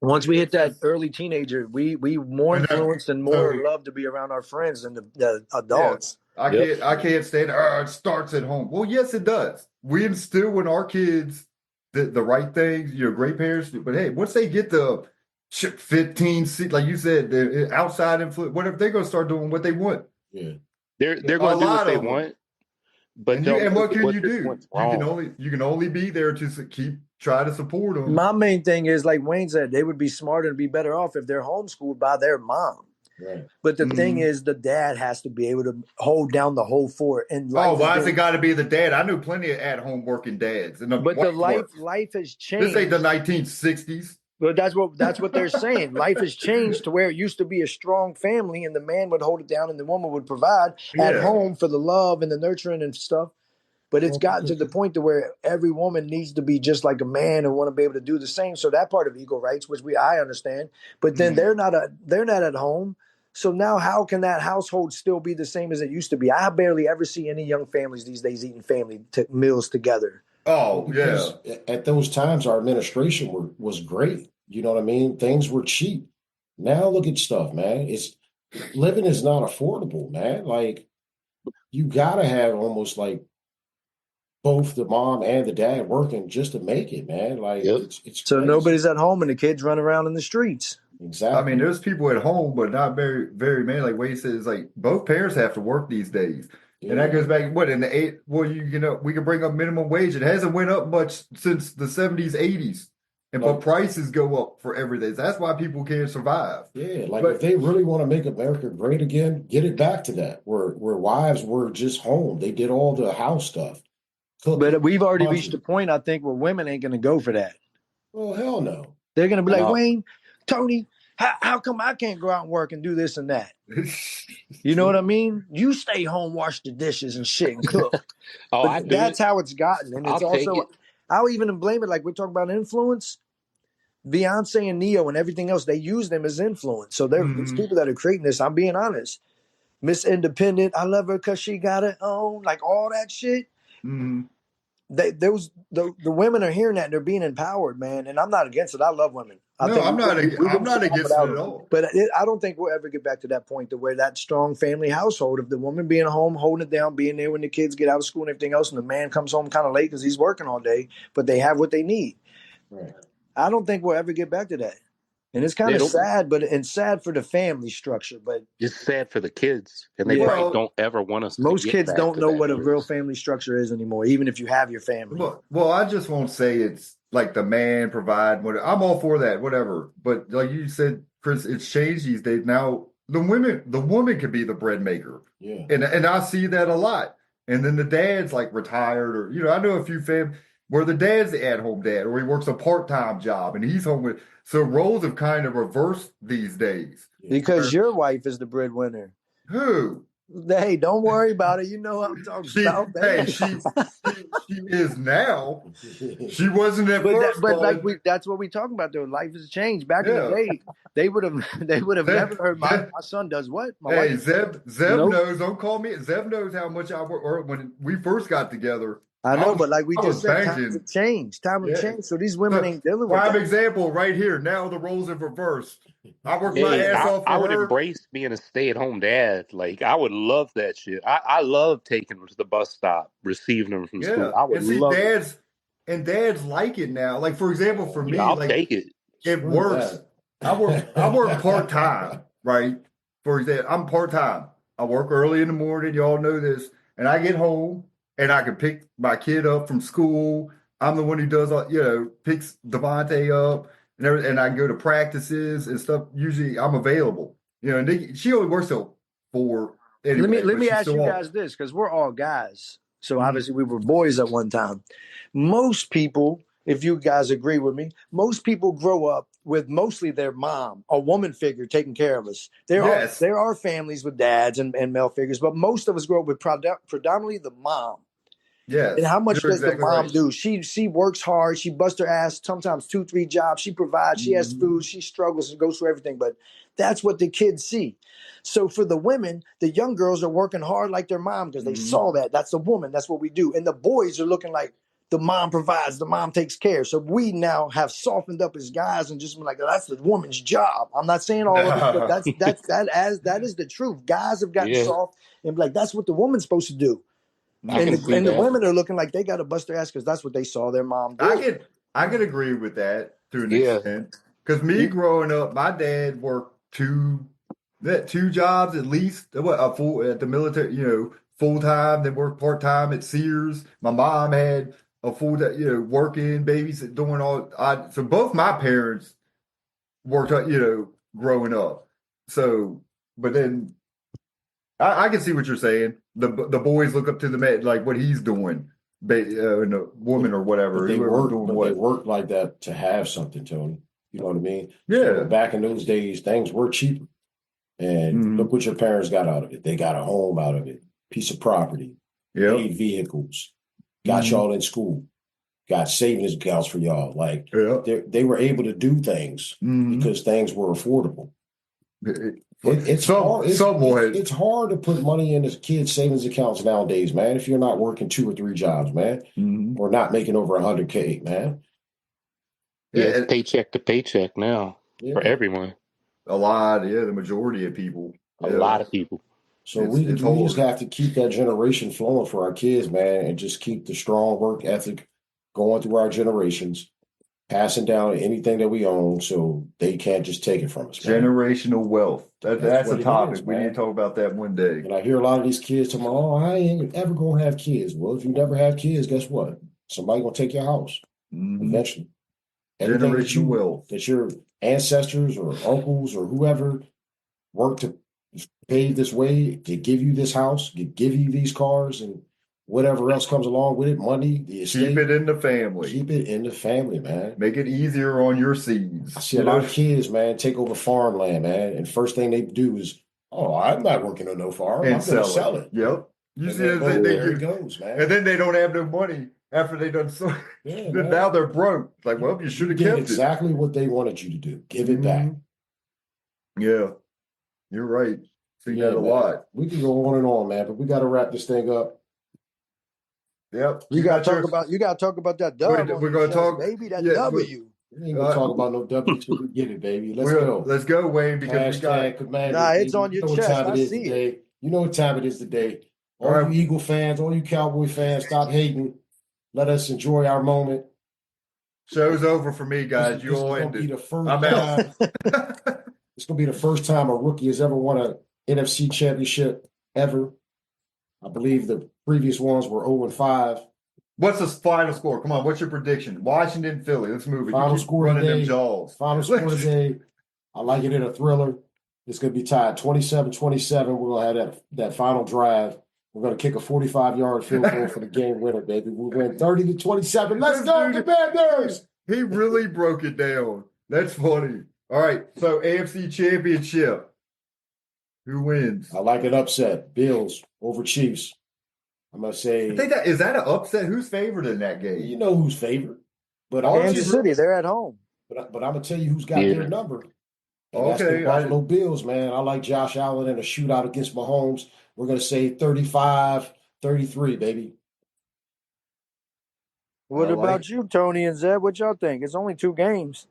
Once we hit that early teenager, we more influenced and more love to be around our friends than the adults. Yeah. I can't stand it starts at home. Well, yes, it does. We instill in our kids the right things, great parents do. But hey, once they get the 15, like you said, the outside influence, whatever, they're gonna start doing what they want. Yeah. They're gonna do what they want. But and what can you do? Wrong. You can only be there to try to support them. My main thing is, like Wayne said, they would be smarter and be better off if they're homeschooled by their mom. Right. But the thing is, the dad has to be able to hold down the whole fort. And why has it got to be the dad? I knew plenty of at-home working dads. But the life has changed. This ain't the 1960s. But that's what they're saying. Life has changed to where it used to be a strong family, and the man would hold it down, and the woman would provide at home for the love and the nurturing and stuff. But it's gotten to the point to where every woman needs to be just like a man and want to be able to do the same. So that part of equal rights, which I understand, but then they're not at home. So now how can that household still be the same as it used to be? I barely ever see any young families these days eating family meals together. Oh, yeah. At those times, our administration was great. You know what I mean? Things were cheap. Now look at stuff, man. Living is not affordable, man. Like you gotta have almost like both the mom and the dad working just to make it, man. Like it's so crazy. Nobody's at home and the kids run around in the streets. Exactly. I mean, there's people at home, but not very, very many. Like Wade says, like both parents have to work these days. Yeah. And that goes back, in the eight? Well, we can bring up minimum wage. It hasn't went up much since the 70s, 80s. But prices go up for everything. That's why people can't survive. Yeah, if they really want to make America great again, get it back to that, where wives were just home. They did all the house stuff. But we've already reached a point, I think, where women ain't going to go for that. Well, hell no. They're going to be like, Wayne, Tony, how come I can't go out and work and do this and that? You know what I mean? You stay home, wash the dishes and shit and cook. That's how it's gotten. And it's I'll even blame it. Like we're talking about influence. Beyonce and Neo and everything else, they use them as influence. So these people that are creating this, I'm being honest. Miss Independent, I love her because she got it on, like all that shit. Mm-hmm. The women are hearing that and they're being empowered, man. And I'm not against it. I love women. I'm not against it at all. But I don't think we'll ever get back to that point to where that strong family household of the woman being home, holding it down, being there when the kids get out of school and everything else, and the man comes home kind of late because he's working all day, but they have what they need. Right. I don't think we'll ever get back to that. And it's kind of sad, it's sad for the family structure, but it's sad for the kids. And they probably don't ever want us. Most kids don't know what a real family structure is anymore, even if you have your family. Well, I just won't say it's like the man provide whatever. I'm all for that, whatever. But like you said, Chris, it's changed these days. Now the woman could be the bread maker. Yeah. And I see that a lot. And then the dad's like retired, or I know a few families where the dad's the at-home dad, or he works a part-time job and he's home with. So roles have kind of reversed these days. Because your wife is the breadwinner. Who? Hey, don't worry about it. You know what I'm talking about. Hey, she is now. She wasn't at first. But that's what we talking about though. Life has changed. Back in the day, they would have never heard my son does what? Zev knows. Don't call me. Zev knows how much I work. Or when we first got together. I know, but like we just said, times have changed. Time have changed. So these women ain't dealing with that. Prime example right here. Now the roles have reversed. I work my ass off for I would embrace being a stay-at-home dad. Like, I would love that shit. I love taking them to the bus stop, receiving them from school. I would love dads, and dads like it now. Like, for example, for me, I'll take it. It works. I work part-time, right? For example, I'm part-time. I work early in the morning. Y'all know this. And I get home. And I can pick my kid up from school. I'm the one who does, picks Devontae up, and I go to practices and stuff. Usually, I'm available. And she only works till 4. Anyway, let me ask you guys this, because we're all guys. So obviously, we were boys at one time. Most people, if you guys agree with me, most people grow up with mostly their mom, a woman figure taking care of us. Yes. There are families with dads and male figures, but most of us grow up with predominantly the mom. Yes. And how much You're does the exactly mom right. do? She works hard. She busts her ass, sometimes 2-3 jobs. She provides. She has food. She struggles and goes through everything. But that's what the kids see. So for the women, the young girls are working hard like their mom because they saw that. That's a woman. That's what we do. And the boys are looking like the mom provides, the mom takes care. So we now have softened up as guys and just been like, that's the woman's job. I'm not saying all of it, but that is the truth. Guys have gotten Yeah, soft and be like, that's what the woman's supposed to do. I can see And the that. women are looking like they got to bust their ass because that's what they saw their mom do. I could agree with that to an Yeah. extent. Because me growing up, my dad worked two jobs at least. What a full at the military, full time. Then worked part time at Sears. My mom had a full time, working, babies doing all. So both my parents worked, growing up. So, but then I can see what you're saying. The boys look up to the man, like what he's doing, and the woman or whatever, whoever's doing They what. work like that to have something, Tony. You know what I mean? Yeah. So back in those days, things were cheaper. And look what your parents got out of it. They got a home out of it, piece of property, paid vehicles, got y'all in school, got savings accounts for y'all. Like they were able to do things because things were affordable. It's hard to put money in a kid's savings accounts nowadays, man. If you're not working 2 or 3 jobs, man, or not making over $100K, man. Yeah, it's paycheck to paycheck now for everyone. A lot, the majority of people. A lot of people. So we just have to keep that generation flowing for our kids, man, and just keep the strong work ethic going through our generations, passing down anything that we own so they can't just take it from us, man. Generational wealth. That's a topic. We need to talk about that one day. And I hear a lot of these kids talking, oh, I ain't ever going to have kids. Well, if you never have kids, guess what? Somebody going to take your house eventually. Everything that your ancestors or uncles or whoever worked to pave this way, to give you this house, to give you these cars and whatever else comes along with it, money, the estate. Keep it in the family. Keep it in the family, man. Make it easier on your seeds. I see a lot of kids, man, take over farmland, man. And first thing they do is, oh, I'm not working on no farm. I'm going to sell it. Yep. You see, there it goes, man. And then they don't have no money after they done so. Yeah, now they're broke. Like, well, you should have kept exactly what they wanted you to do. Give it back. Yeah, you're right. See that a lot. We can go on and on, man, but we got to wrap this thing up. Yep. You got to talk about that W. We're going to talk, baby. That W. We ain't gonna talk about no W till we get it, baby. Let's go. Let's go, Wayne, because we got Commander. Nah, it's on your chest. I see it. You know what time it is today. All you Eagle fans, all you Cowboy fans, stop hating. Let us enjoy our moment. Show's over for me, guys. You all ended. I'm out. It's gonna be the first time a rookie has ever won an NFC championship ever. I believe the previous ones were 0-5. What's the final score? Come on, what's your prediction? Washington, Philly. Let's move it. Final score today. Final score today. I like it in a thriller. It's going to be tied 27-27. We're going to have that final drive. We're going to kick a 45-yard field goal for the game winner, baby. We win 30-27. Let's go, Commanders! He really broke it down. That's funny. All right, so AFC Championship. Who wins? I like an upset. Bills over Chiefs. I'm going to say. Is that an upset? Who's favored in that game? You know who's favored. But Kansas City, they're at home. But I'm going to tell you who's got their number. And that's the Buffalo Bills, man. I like Josh Allen in a shootout against Mahomes. We're going to say 35-33, baby. What about you, Tony and Zeb? What y'all think? It's only 2 games.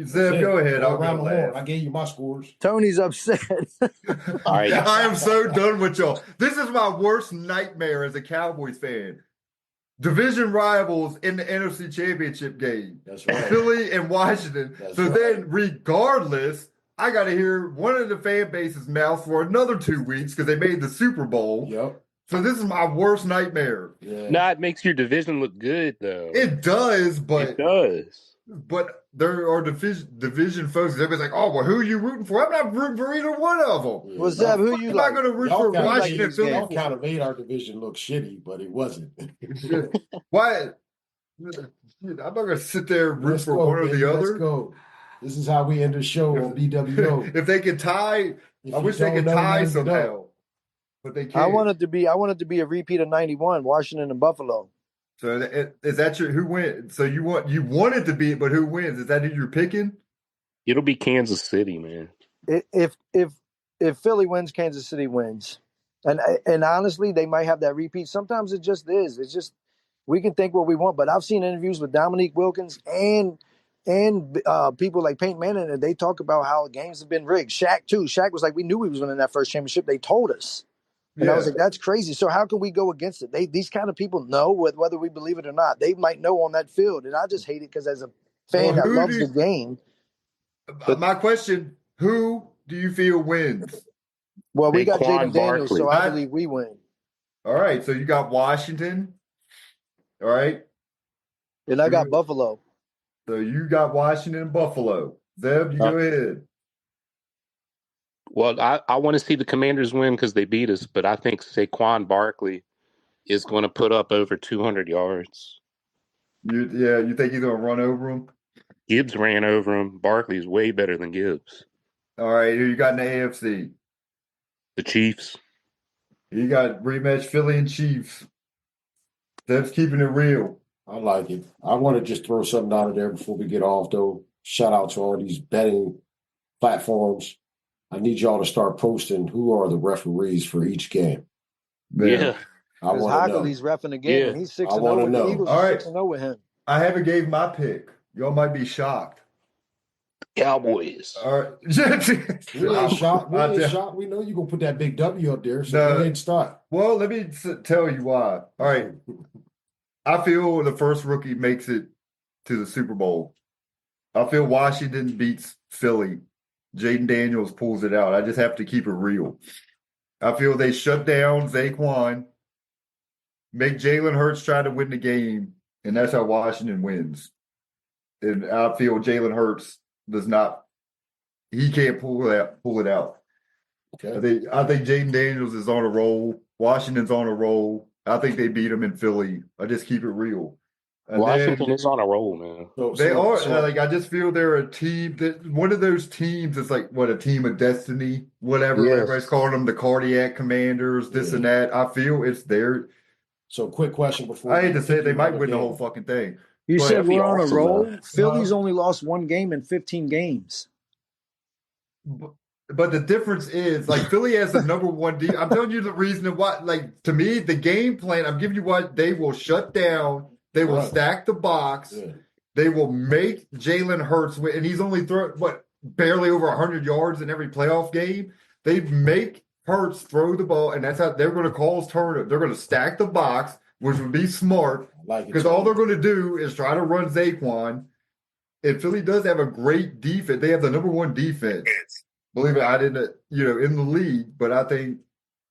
Zeb, go ahead. I'll around the horn. I gave you my scores. Tony's upset. All right. I am so done with y'all. This is my worst nightmare as a Cowboys fan. Division rivals in the NFC Championship game. That's right. Philly and Washington. Then, regardless, I got to hear one of the fan base's mouth for another 2 weeks because they made the Super Bowl. Yep. So this is my worst nightmare. Yeah. No, it makes your division look good, though. It does, but it does. But there are division folks. Everybody's like, "Oh, well, who are you rooting for?" I'm not rooting for either one of them. Well, Zeb, who you like? I'm not going to root for Washington. Philly. Y'all kind of made our division look shitty, but it wasn't. Why? I'm not going to sit there and root for one or the other. Let's go. This is how we end the show on B.W.O. If they could tie, If I you wish they don't could know, now tie you somehow, know. but they I can't. want it to be a repeat of '91, Washington and Buffalo. So is that your who wins? So you want it to be, but who wins? Is that who you're picking? It'll be Kansas City, man. If Philly wins, Kansas City wins, and honestly, they might have that repeat. Sometimes it just is. It's just we can think what we want, but I've seen interviews with Dominique Wilkins and people like Peyton Manning, and they talk about how games have been rigged. Shaq too. Shaq was like, we knew he was winning that first championship. They told us. And I was Yeah. like, that's crazy. So how can we go against it? These kind of people know whether we believe it or not. They might know on that field. And I just hate it because as a fan Well, that loves the game. But my question, who do you feel wins? well, we got Saquon Jaden Daniels, so Barkley. I believe we win. All right, so you got Washington. All right. And I got Buffalo. So you got Washington and Buffalo. Zeb, you go ahead. Well, I want to see the Commanders win because they beat us, but I think Saquon Barkley is going to put up over 200 yards. You think he's going to run over him? Gibbs ran over him. Barkley's way better than Gibbs. All right, who you got in the AFC? The Chiefs. You got rematch Philly and Chiefs. Zeb's keeping it real. I like it. I want to just throw something out of there before we get off, though. Shout out to all these betting platforms. I need y'all to start posting who are the referees for each game. Yeah. I Because want to know. Hockley's reffing again, and he's 6-0 with the Eagles. All right. 6-0 with him. I haven't gave my pick. Y'all might be shocked. Cowboys. All right. We ain't shocked. We ain't shocked. We know you're going to put that big W up there, so No. go ahead and start. Well, let me tell you why. All right. I feel the first rookie makes it to the Super Bowl. I feel Washington beats Philly. Jaden Daniels pulls it out. I just have to keep it real. I feel they shut down Saquon, make Jalen Hurts try to win the game, and that's how Washington wins. And I feel Jalen Hurts does not. He can't pull it out. Okay. I think Jaden Daniels is on a roll. Washington's on a roll. I think they beat him in Philly. I just keep it real. And Washington is on a roll, man. They are. Like, I just feel they're a team that one of those teams is like a team of destiny, whatever. Yes. Everybody's calling them the cardiac commanders, this and that. I feel it's there. So, quick question before I hate to say it, they might win the whole fucking thing. You But said we're on a awesome, roll. though. Philly's only lost one game in 15 games. But the difference is, like, Philly has the number one I'm telling you the reason why. Like, to me, the game plan, I'm giving you what they will shut down. They will stack the box. Yeah. They will make Jalen Hurts win. And he's only thrown, barely over 100 yards in every playoff game. They make Hurts throw the ball, and that's how they're going to cause turnovers. They're going to stack the box, which would be smart. Because all they're going to do is try to run Saquon. And Philly does have a great defense. They have the number one defense. Believe it, I didn't, in the league, but I think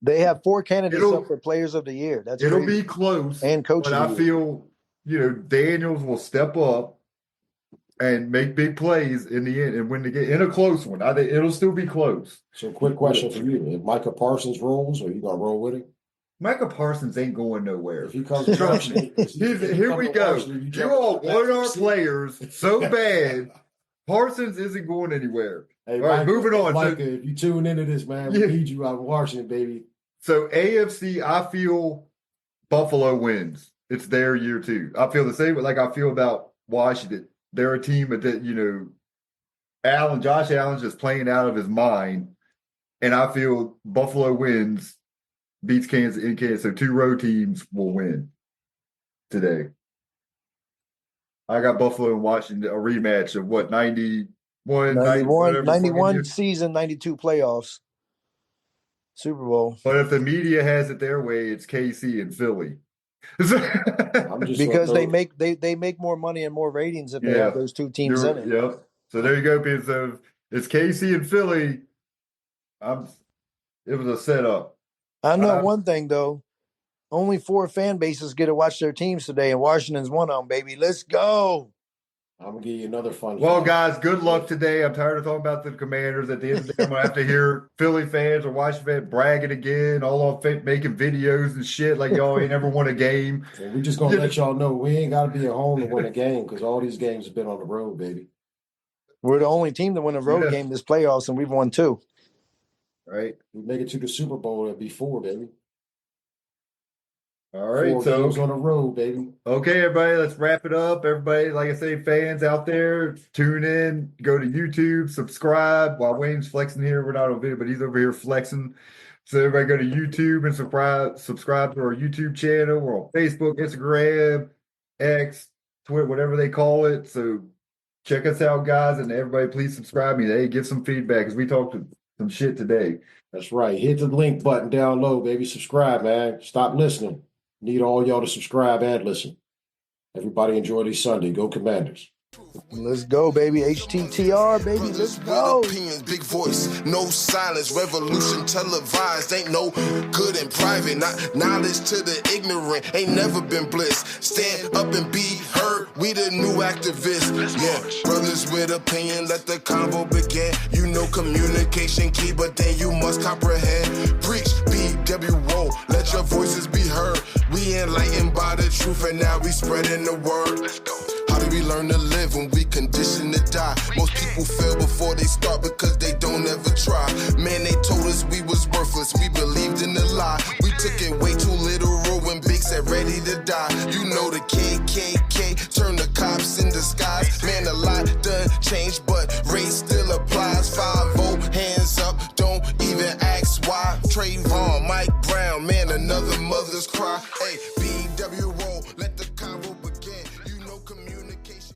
they have 4 candidates up for Players of the Year. It'll be close. And Coach but of the I feel, Daniels will step up and make big plays in the end and win the game in a close one. I think it'll still be close. So, quick question for you: if Micah Parsons rolls, are you gonna roll with him? Micah Parsons ain't going nowhere. If he comes to Washington, here we go. You all want our players so bad. Parsons isn't going anywhere. Hey, all right, moving on. Micah, if you tune into this, man, we need you out of Washington, baby. So AFC, I feel Buffalo wins. It's their year too. I feel the same like I feel about Washington. They're a team that, Josh Allen's just playing out of his mind. And I feel Buffalo wins, beats Kansas in Kansas. So 2 road teams will win today. I got Buffalo and Washington, a rematch of 91 season, 92 playoffs, Super Bowl. But if the media has it their way, it's KC and Philly. Because they make more money and more ratings if they have those 2 teams in it. Yep. So there you go, Pete. So it's KC and Philly. It was a setup. I know one thing though. Only 4 fan bases get to watch their teams today, and Washington's one of them, baby. Let's go. I'm going to give you another fun Well, fact. guys, good luck today. I'm tired of talking about the Commanders. At the end of the day, I'm going to have to hear Philly fans or Washington fans bragging again, all on making videos and shit like y'all ain't ever won a game. And we're just going to let y'all know we ain't got to be at home to win a game because all these games have been on the road, baby. We're the only team to win a road game this playoffs, and we've won 2. Right. We make it to the Super Bowl, it'd be 4, baby. All right. 4 games on the road, baby. Okay, everybody, let's wrap it up. Everybody, like I say, fans out there, tune in, go to YouTube, subscribe. While Wayne's flexing here, we're not on video, but he's over here flexing. So everybody go to YouTube and subscribe to our YouTube channel. We're on Facebook, Instagram, X, Twitter, whatever they call it. So check us out, guys, and everybody please subscribe me. Hey, give some feedback because we talked some shit today. That's right. Hit the link button down low, baby. Subscribe, man. Stop listening. Need all y'all to subscribe and listen. Everybody enjoy this Sunday. Go Commanders. Let's go, baby. HTTR, baby. Let's go. Opinions, big voice, no silence, revolution televised. Ain't no good in private, not knowledge to the ignorant. Ain't never been bliss. Stand up and be heard. We the new activists. Yeah, brothers with opinion, let the convo begin. You know communication key, but then you must comprehend. Preach, B.W.O. Let your voices be heard. We enlightened by the truth, and now we spreading the word. Let's go. How do we learn to live when we conditioned to die? Most people fail before they start because they don't ever try. Man, they told us we was worthless. We believed in the lie. We took it way too literal when Big said ready to die. You know the KKK turned the cops in disguise. Man, a lot done changed, but race still applies. 5-0, hands up, don't even ask why. Trayvon, Mike Brown, man, another mother's cry. Hey, B.W.